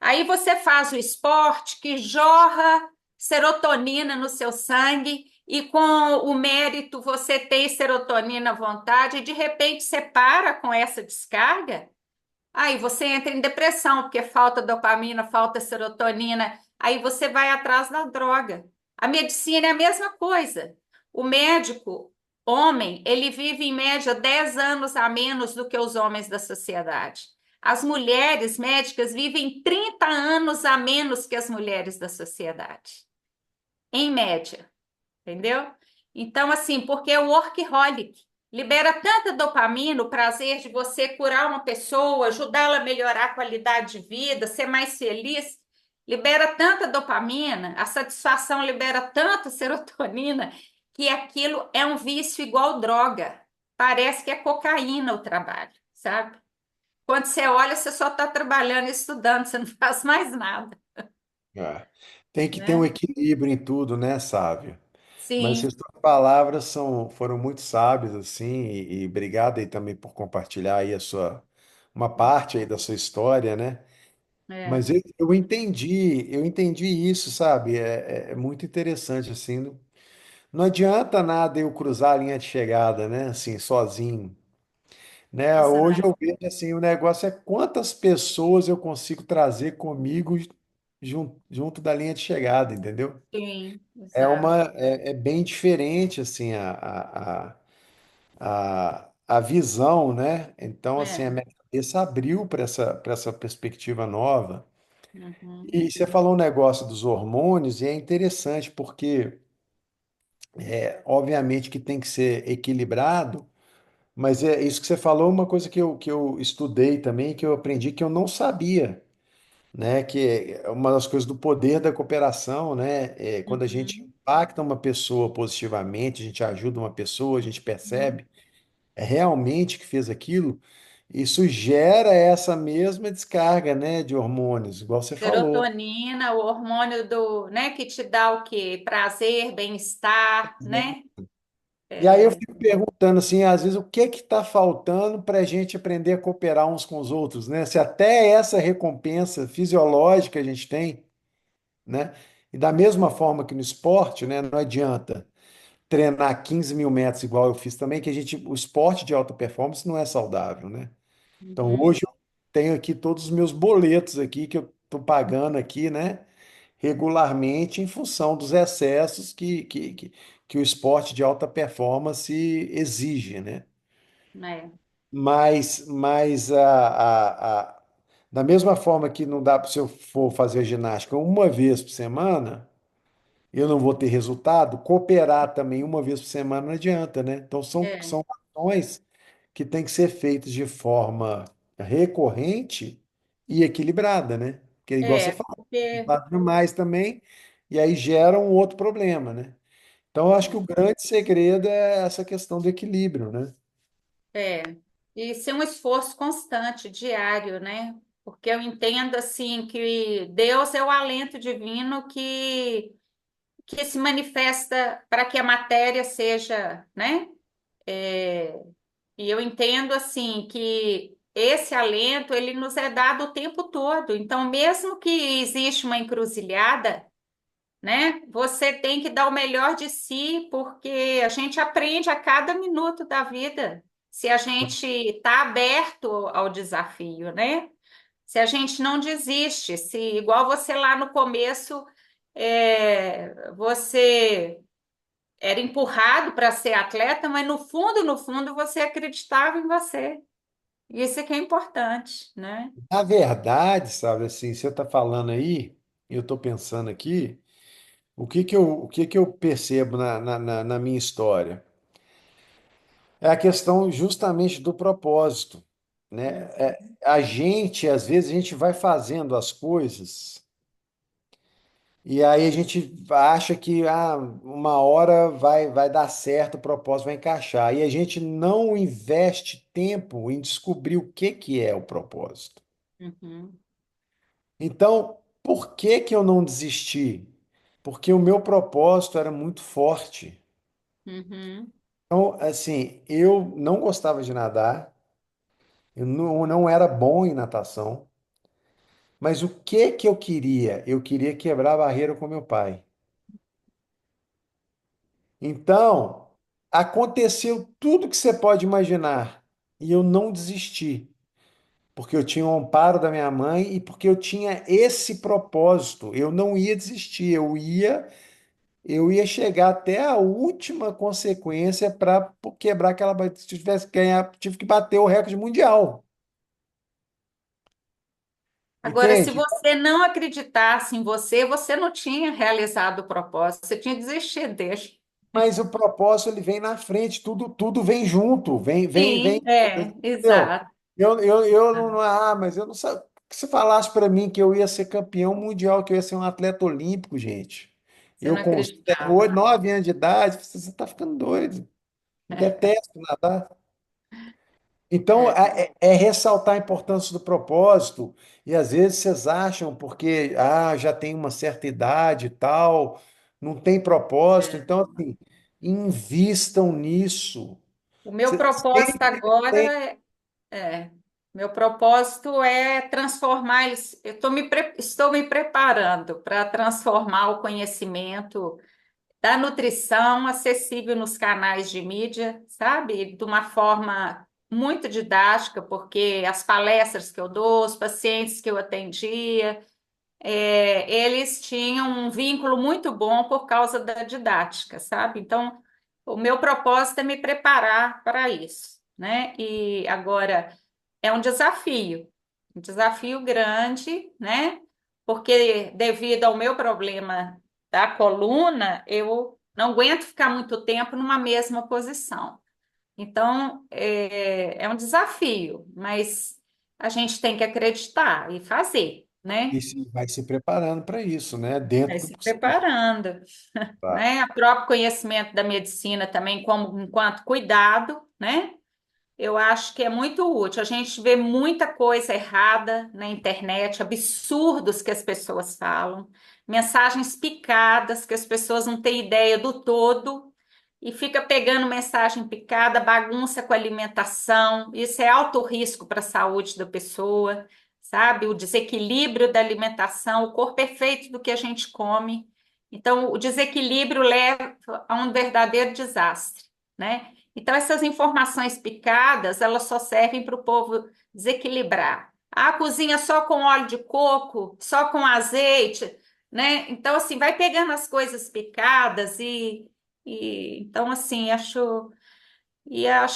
Aí você faz o esporte que jorra serotonina no seu sangue e com o mérito você tem serotonina à vontade e de repente você para com essa descarga, aí você entra em depressão porque falta dopamina, falta serotonina, aí você vai atrás da droga. A medicina é a mesma coisa. O médico, homem, ele vive em média 10 anos a menos do que os homens da sociedade. As mulheres médicas vivem 30 anos a menos que as mulheres da sociedade, em média, entendeu? Então, assim, porque o workaholic libera tanta dopamina, o prazer de você curar uma pessoa, ajudá-la a melhorar a qualidade de vida, ser mais feliz, libera tanta dopamina, a satisfação libera tanta serotonina, que aquilo é um vício igual droga. Parece que é cocaína o trabalho, sabe? Quando você olha, você só está trabalhando e estudando, você não faz mais nada, É. Tem que ter um né? equilíbrio em tudo, né, Sávio? Mas essas Sim, suas palavras foram muito sábias, assim, e obrigado aí também por compartilhar aí uma parte aí da sua história, né? é, Mas eu entendi isso, sabe? É muito interessante, assim. Não adianta nada eu cruzar a linha de chegada, né? Assim, sozinho. Né? Hoje exato. eu vejo assim, o negócio é quantas pessoas eu consigo trazer comigo junto da linha de chegada, entendeu? Sim, É exato. uma é bem diferente assim a visão, né? Então assim a É. minha cabeça abriu para essa perspectiva nova. Uhum. E você falou um negócio dos hormônios e é interessante porque Obviamente que tem que ser equilibrado, mas é isso que você falou, uma coisa que eu estudei também, que eu aprendi que eu não sabia, né? Que é uma das coisas do poder da cooperação, né? Quando a gente Uhum. impacta uma pessoa positivamente, a gente ajuda uma pessoa, a gente Uhum. percebe realmente que fez aquilo, isso gera essa mesma descarga, né, de hormônios, igual você falou. Serotonina, o hormônio do, né, que te dá o quê? Prazer, bem-estar, né? E aí eu É, fico perguntando assim, às vezes, o que que está faltando para a gente aprender a cooperar uns com os outros, né? Se até essa recompensa fisiológica a gente tem, né? E da mesma forma que no esporte, né? Não adianta treinar 15 mil metros igual eu fiz também, que o esporte de alta performance não é saudável, né? Então uhum, hoje eu tenho aqui todos os meus boletos aqui que eu estou pagando aqui, né? Regularmente em função dos excessos que o esporte de alta performance exige, né? é, Mas da mesma forma que não dá para se eu for fazer ginástica uma vez por semana, eu não vou ter resultado, cooperar também uma vez por semana não adianta, né? Então é, são ações que têm que ser feitas de forma recorrente e equilibrada, né? Porque igual você falou, porque faz demais também, e aí gera um outro problema, né? Então, eu acho que o grande segredo é essa questão do equilíbrio, né? é, e ser um esforço constante, diário, né? Porque eu entendo assim que Deus é o alento divino que se manifesta para que a matéria seja, né? É, e eu entendo assim que esse alento ele nos é dado o tempo todo. Então, mesmo que existe uma encruzilhada, né? Você tem que dar o melhor de si, porque a gente aprende a cada minuto da vida. Se a gente está aberto ao desafio, né? Se a gente não desiste, se igual você lá no começo, você era empurrado para ser atleta, mas no fundo, você acreditava em você. Isso é que é importante, né? Na verdade, sabe, assim, você está falando aí, eu estou pensando aqui, o que que eu percebo na minha história? É a questão justamente do propósito, né? Às vezes, a gente vai fazendo as coisas e aí a gente acha que uma hora vai dar certo, o propósito vai encaixar. E a gente não investe tempo em descobrir o que que é o propósito. Uhum, Então, por que que eu não desisti? Porque o meu propósito era muito forte. uhum, Então, assim, eu não gostava de nadar, eu não era bom em natação, mas o que que eu queria? Eu queria quebrar a barreira com meu pai. Então, aconteceu tudo que você pode imaginar e eu não desisti, porque eu tinha o amparo da minha mãe e porque eu tinha esse propósito. Eu não ia desistir, eu ia chegar até a última consequência para quebrar aquela barreira. Se eu tivesse que ganhar, tive que bater o recorde mundial. agora, se Entende? você não acreditasse em você, você não tinha realizado o propósito, você tinha desistido dele. Mas o propósito ele vem na frente, tudo vem junto, vem, Sim, entendeu? exato. Eu não, mas eu não sabia. Se falasse para mim que eu ia ser campeão mundial, que eu ia ser um atleta olímpico, gente, Você eu não com 8, acreditava. 9 anos de idade, você está ficando doido. Eu detesto nadar. Então, É, é ressaltar a importância do propósito, e às vezes vocês acham, porque já tem uma certa idade e tal, não tem propósito, é. então, assim, invistam nisso. O meu Você propósito sempre agora tem. é, meu propósito é transformar eles. Estou me preparando para transformar o conhecimento da nutrição acessível nos canais de mídia, sabe? De uma forma muito didática, porque as palestras que eu dou, os pacientes que eu atendia, eles tinham um vínculo muito bom por causa da didática, sabe? Então, o meu propósito é me preparar para isso, né? E agora é um desafio grande, né? Porque devido ao meu problema da coluna, eu não aguento ficar muito tempo numa mesma posição. Então, é um desafio, mas a gente tem que acreditar e fazer, né? E vai se preparando para isso, né? Vai Dentro do se possível. preparando, Tá? né? O próprio conhecimento da medicina também como enquanto cuidado, né? Eu acho que é muito útil. A gente vê muita coisa errada na internet, absurdos que as pessoas falam, mensagens picadas que as pessoas não têm ideia do todo e fica pegando mensagem picada, bagunça com a alimentação. Isso é alto risco para a saúde da pessoa, sabe? O desequilíbrio da alimentação, o corpo é feito do que a gente come. Então, o desequilíbrio leva a um verdadeiro desastre, né? Então, essas informações picadas, elas só servem para o povo desequilibrar. Ah, cozinha só com óleo de coco, só com azeite, né? Então, assim, vai pegando as coisas picadas então, assim, acho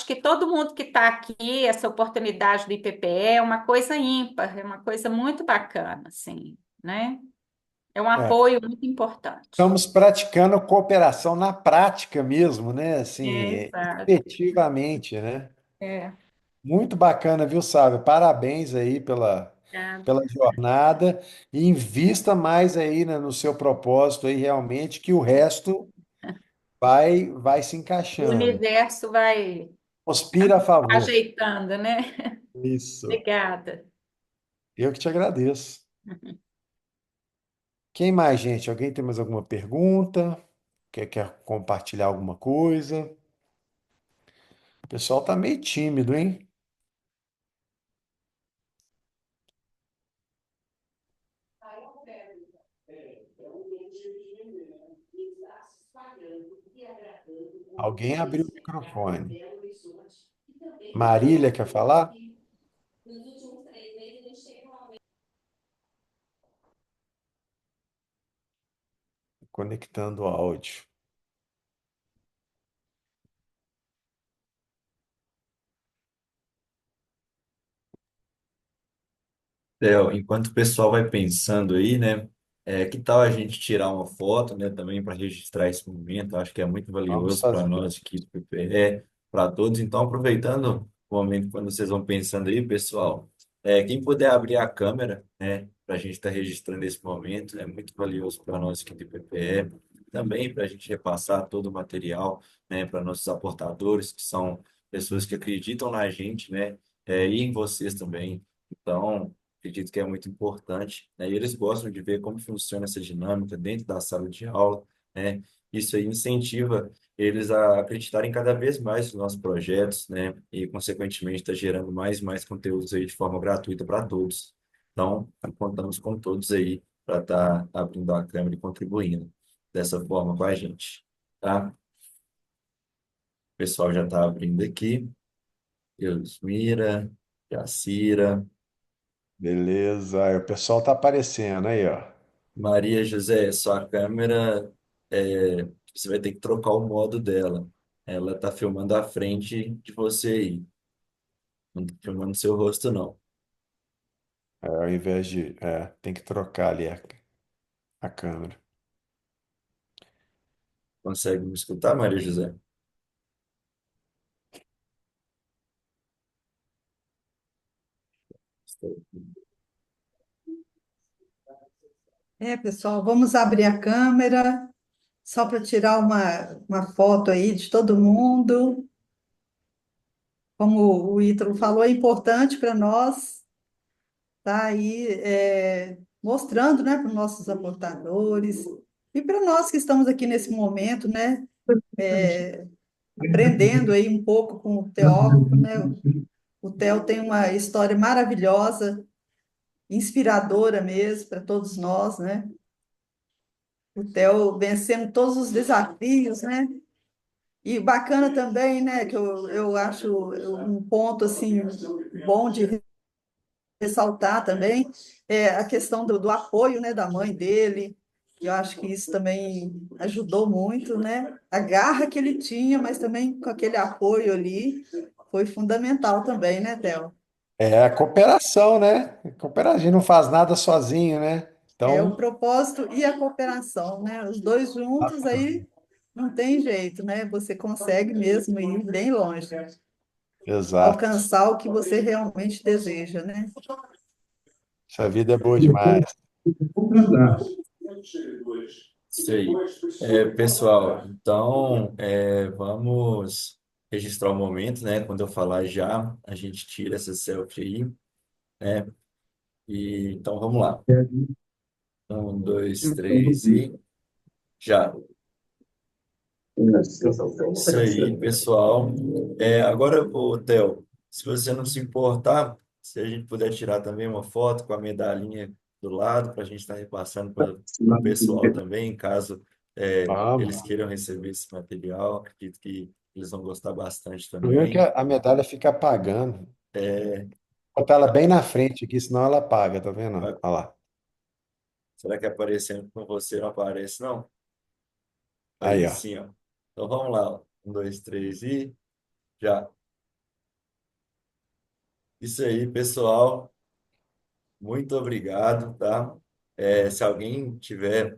que todo mundo que está aqui, essa oportunidade do IPPE é uma coisa ímpar, é uma coisa muito bacana, assim, né? É um É, apoio muito importante. estamos praticando cooperação na prática mesmo, né? Assim, Exato. efetivamente, né? É, Muito bacana, viu, Sábio? Parabéns aí pela obrigada. jornada e invista mais aí, né, no seu propósito aí realmente, que o resto vai se O encaixando. universo vai Conspira a favor. ajeitando, né? Isso. Obrigada. Eu que te agradeço. Quem mais, gente? Alguém tem mais alguma pergunta? Quer compartilhar alguma coisa? O pessoal tá meio tímido, hein? Alguém abriu o microfone. Marília quer falar? Conectando o áudio. Theo, enquanto o pessoal vai pensando aí, né? Que tal a gente tirar uma foto, né? Também para registrar esse momento. Acho que é muito Vamos valioso para fazer. nós aqui do PPE, para todos. Então, aproveitando o momento quando vocês vão pensando aí, pessoal, quem puder abrir a câmera, né? Para a gente estar registrando esse momento, é muito valioso para nós aqui do PPE. Também para a gente repassar todo o material, né? Para nossos aportadores, que são pessoas que acreditam na gente, né? E em vocês também. Então, acredito que é muito importante, né? E eles gostam de ver como funciona essa dinâmica dentro da sala de aula, né? Isso aí incentiva eles a acreditarem cada vez mais nos nossos projetos, né? E, consequentemente, está gerando mais e mais conteúdos aí de forma gratuita para todos. Então, contamos com todos aí para estar abrindo a câmera e contribuindo dessa forma com a gente, tá? O pessoal já está abrindo aqui. Eusmira, Jacira, Beleza. Aí, o pessoal tá aparecendo aí, ó. Maria José, sua câmera, você vai ter que trocar o modo dela. Ela está filmando a frente de você aí, não está filmando seu rosto, não. Ao invés de. Tem que trocar ali a câmera. Consegue me escutar, Maria José? Pessoal, vamos abrir a câmera só para tirar uma foto aí de todo mundo. Como o Ítalo falou, é importante para nós estar aí mostrando, né, para os nossos aportadores e para nós que estamos aqui nesse momento, né, aprendendo aí um pouco com o Teófilo, né? O Theo tem uma história maravilhosa, inspiradora mesmo para todos nós, né? O Theo vencendo todos os desafios, né? E bacana também, né, que eu acho um ponto assim bom de ressaltar também a questão do apoio, né, da mãe dele. Eu acho que isso também ajudou muito, né? A garra que ele tinha, mas também com aquele apoio ali, foi fundamental também, né, Theo? É a cooperação, né? A gente não faz nada sozinho, né? É o Então, propósito e a cooperação, né? Os dois juntos aí Não tem jeito, né? Você consegue mesmo ir bem longe, Exato. alcançar o que você realmente deseja, né? Essa vida é boa demais. Isso aí. Pessoal, então vamos registrar o momento, né? Quando eu falar já, a gente tira essa selfie aí, né? E então vamos lá. Um, dois, três e já. Isso aí, pessoal. Agora, ô, Theo, se você não se importar, se a gente puder tirar também uma foto com a medalhinha do lado, para a gente estar repassando para o pessoal também, caso eles Vamos. queiram receber esse material, acredito que eles vão gostar bastante O problema é que também. a medalha fica apagando. É, Vou botar ela tá- bem na frente aqui, senão ela apaga, tá vendo? tá- Olha lá. será que aparecendo com você não aparece, não? Aí, Aí ó. sim, ó. Então vamos lá, ó. Um, dois, três e já. Isso aí, pessoal. Muito obrigado, tá? Se alguém tiver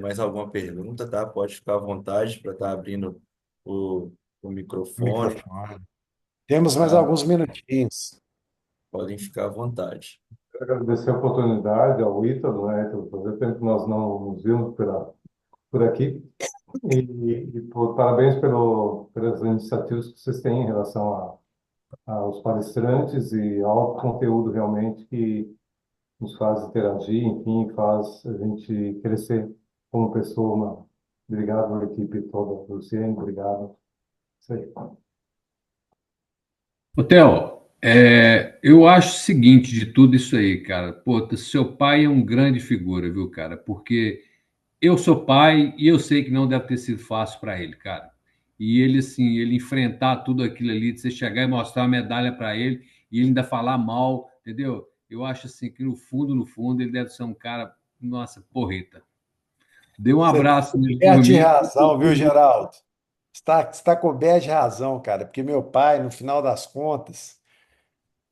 mais alguma pergunta, tá? Pode ficar à vontade para estar abrindo o, o O microfone, microfone. Temos mais tá? alguns minutinhos. Podem ficar à vontade. Quero agradecer a oportunidade ao Ítalo, né? Que fazia tempo que nós não nos vimos por aqui. Parabéns pelas iniciativas que vocês têm em relação aos palestrantes e ao conteúdo realmente que nos faz interagir, enfim, faz a gente crescer como pessoa. Obrigado à equipe toda, Luciene, obrigado. Isso aí. Ô, Theo, eu acho o seguinte de tudo isso aí, cara. Pô, seu pai é um grande figura, viu, cara? Porque eu sou pai e eu sei que não deve ter sido fácil para ele, cara. E ele, assim, ele enfrentar tudo aquilo ali, de você chegar e mostrar a medalha para ele e ele ainda falar mal, entendeu? Eu acho, assim, que no fundo, ele deve ser um cara, nossa, porreta. Dê um Você abraço nele por coberto de mim. razão, viu, Geraldo? Está coberto de razão, cara, porque meu pai, no final das contas,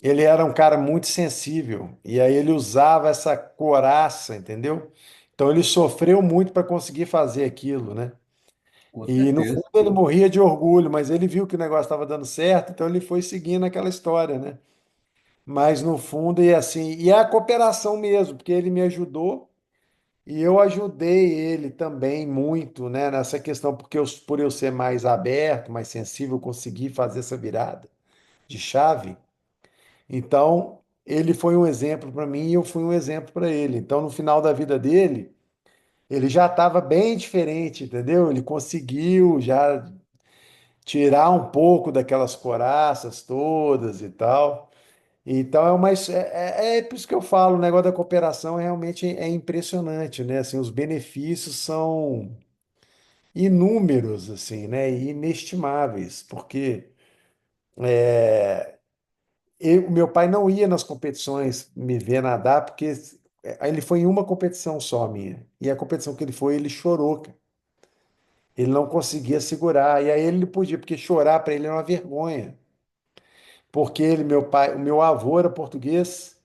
ele era um cara muito sensível e aí ele usava essa coraça, entendeu? Então ele sofreu muito para conseguir fazer aquilo, né? Com E no certeza. fundo ele morria de orgulho, mas ele viu que o negócio estava dando certo, então ele foi seguindo aquela história, né? Mas no fundo, e assim, e é a cooperação mesmo, porque ele me ajudou e eu ajudei ele também muito, né, nessa questão, porque por eu ser mais aberto, mais sensível, eu consegui fazer essa virada de chave. Então, ele foi um exemplo para mim e eu fui um exemplo para ele. Então, no final da vida dele, ele já estava bem diferente, entendeu? Ele conseguiu já tirar um pouco daquelas coraças todas e tal. Então é por isso que eu falo, o negócio da cooperação realmente é impressionante, né? Assim, os benefícios são inúmeros, assim, né? E inestimáveis, porque meu pai não ia nas competições me ver nadar, porque ele foi em uma competição só minha. E a competição que ele foi, ele chorou, cara. Ele não conseguia segurar. E aí ele não podia, porque chorar para ele era uma vergonha. Porque meu pai, o meu avô era português.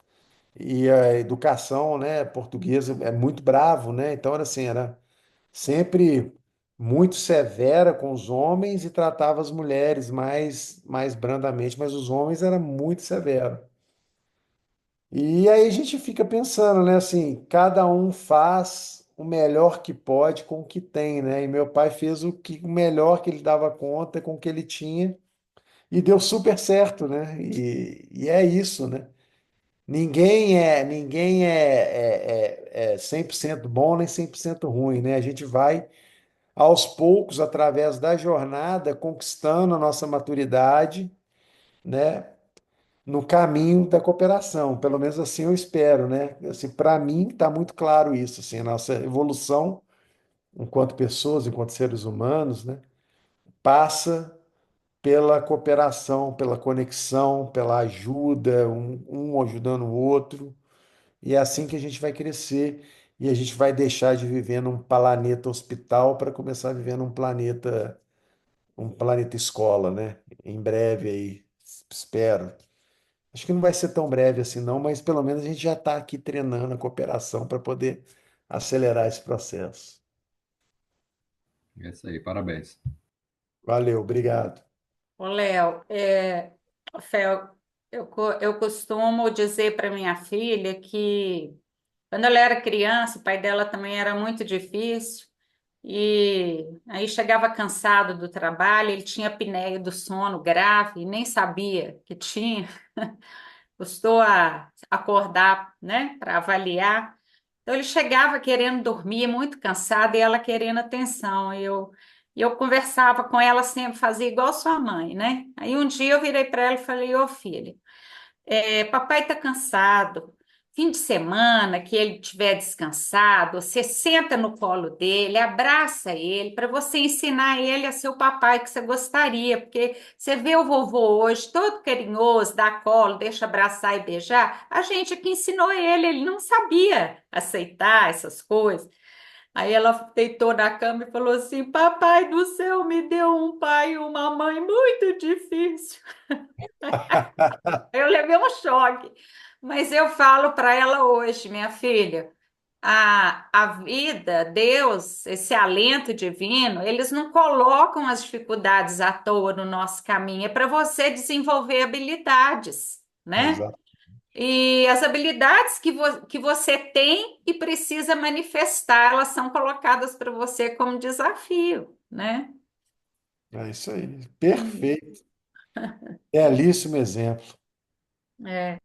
E a educação, né, portuguesa é muito bravo, né? Então era assim, era sempre muito severa com os homens e tratava as mulheres mais brandamente, mas os homens era muito severo. E aí a gente fica pensando, né, assim, cada um faz o melhor que pode com o que tem, né? E meu pai fez o melhor que ele dava conta com o que ele tinha e deu super certo, né? E é isso, né? Ninguém é 100% bom nem 100% ruim, né? A gente vai aos poucos, através da jornada, conquistando a nossa maturidade, né? No caminho da cooperação. Pelo menos assim eu espero, né? Assim, para mim está muito claro isso, assim, a nossa evolução enquanto pessoas, enquanto seres humanos, né? Passa pela cooperação, pela conexão, pela ajuda, um ajudando o outro. E é assim que a gente vai crescer e a gente vai deixar de viver num planeta hospital para começar a viver num planeta escola, né? Em breve aí, espero. Acho que não vai ser tão breve assim não, mas pelo menos a gente já está aqui treinando a cooperação para poder acelerar esse processo. É isso aí, parabéns. Valeu, obrigado. Ô, Léo, Fel, eu costumo dizer para minha filha que quando ela era criança, o pai dela também era muito difícil, e aí chegava cansado do trabalho, ele tinha apneia do sono grave, e nem sabia que tinha, custou a acordar, né, para avaliar. Então ele chegava querendo dormir, muito cansado, e ela querendo atenção. E eu conversava com ela sempre, fazia igual sua mãe, né? Aí um dia eu virei para ela e falei, ô filha, papai está cansado. Fim de semana que ele estiver descansado, você senta no colo dele, abraça ele, para você ensinar ele a ser o papai que você gostaria, porque você vê o vovô hoje todo carinhoso, dá colo, deixa abraçar e beijar. A gente aqui ensinou ele não sabia aceitar essas coisas. Aí ela deitou na cama e falou assim: Papai do céu me deu um pai e uma mãe muito difícil. Eu levei um choque. Mas eu falo para ela hoje, minha filha, a vida, Deus, esse alento divino, eles não colocam as dificuldades à toa no nosso caminho, é para você desenvolver habilidades, né? Exato. E as habilidades que você tem e precisa manifestar, elas são colocadas para você como desafio, né? É isso aí. Perfeito. Belíssimo exemplo. É.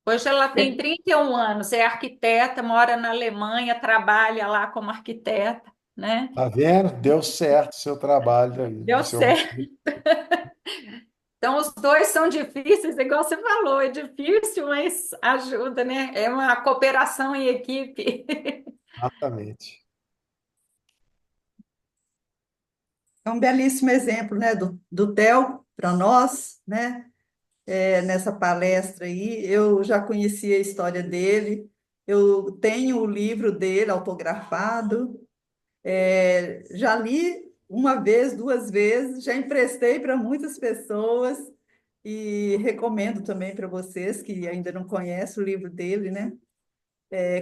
Hoje ela tem 31 anos, é arquiteta, mora na Alemanha, trabalha lá como arquiteta, né? Tá vendo? Deu certo o seu trabalho aí. Deu certo. Então, os dois são difíceis, igual você falou, é difícil, mas ajuda, né? É uma cooperação em equipe. Exatamente. É um belíssimo exemplo, né, do Theo para nós, né? Nessa palestra aí. Eu já conhecia a história dele, eu tenho o livro dele autografado, já li uma vez, duas vezes, já emprestei para muitas pessoas e recomendo também para vocês que ainda não conhecem o livro dele, né?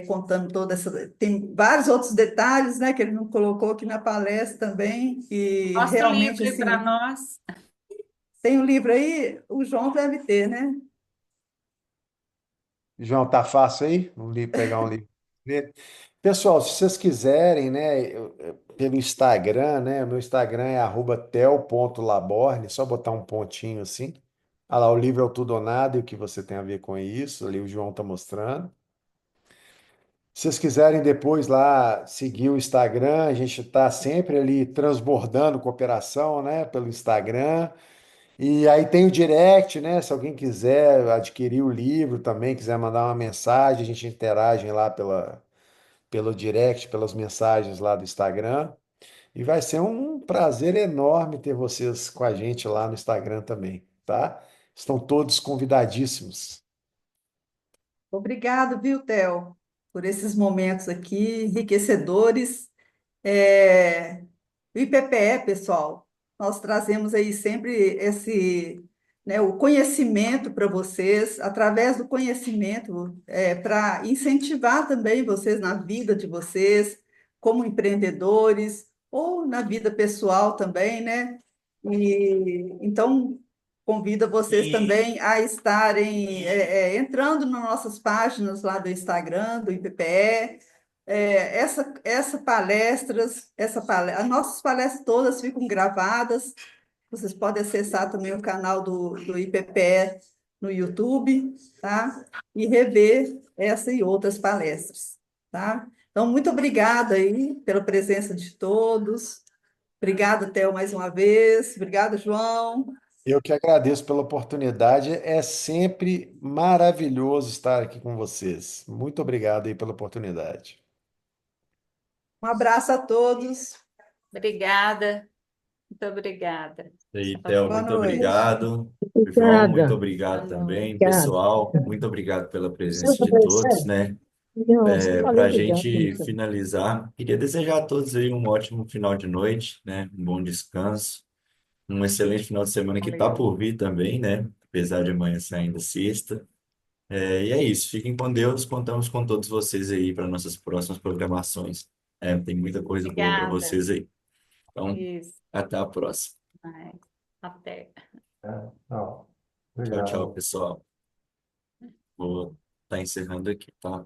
Contando toda essa. Tem vários outros detalhes, né, que ele não colocou aqui na palestra também, e Mostra o realmente, livro aí para assim, nós. tem um livro aí, o João deve ter, né? João, tá fácil aí? Pegar um livro dele. Pessoal, se vocês quiserem, né, pelo Instagram, né, o meu Instagram é @tel.laborne, só botar um pontinho assim. Ah lá, o livro é o Tudo ou Nada e o que você tem a ver com isso, ali o João tá mostrando. Se vocês quiserem depois lá seguir o Instagram, a gente tá sempre ali transbordando cooperação, né, pelo Instagram. E aí tem o direct, né? Se alguém quiser adquirir o livro também, quiser mandar uma mensagem, a gente interage lá pelo direct, pelas mensagens lá do Instagram. E vai ser um prazer enorme ter vocês com a gente lá no Instagram também, tá? Estão todos convidadíssimos. Obrigado, viu, Theo, por esses momentos aqui enriquecedores. É, o IPPE, pessoal, nós trazemos aí sempre esse, né, o conhecimento para vocês, através do conhecimento, para incentivar também vocês na vida de vocês, como empreendedores, ou na vida pessoal também, né? E então convido vocês também a estarem entrando nas nossas páginas lá do Instagram, do IPPE. As nossas palestras todas ficam gravadas. Vocês podem acessar também o canal do IPPE no YouTube, tá? E rever essa e outras palestras, tá? Então, muito obrigada aí pela presença de todos. Obrigada, Theo, mais uma vez. Obrigada, João. Eu que agradeço pela oportunidade. É sempre maravilhoso estar aqui com vocês. Muito obrigado aí pela oportunidade. Um abraço a todos. Obrigada, muito obrigada. E aí, Theo, Boa muito noite. obrigado. João, muito Obrigada. obrigado Boa também. noite. Obrigada. Pessoal, muito obrigado pela presença Silvia de todos, Alexandre? né? Não, você não Para falou a obrigado. gente finalizar, queria desejar a todos aí um ótimo final de noite, né? Um bom descanso, um excelente final de semana que está Valeu. por vir também, né? Apesar de amanhã ser ainda sexta. E é isso. Fiquem com Deus. Contamos com todos vocês aí para nossas próximas programações. Tem muita coisa boa para Obrigada. vocês aí. Então, Isso. até a próxima. Ai, até. Não, Tchau, tchau, obrigado. pessoal. Vou estar encerrando aqui, tá?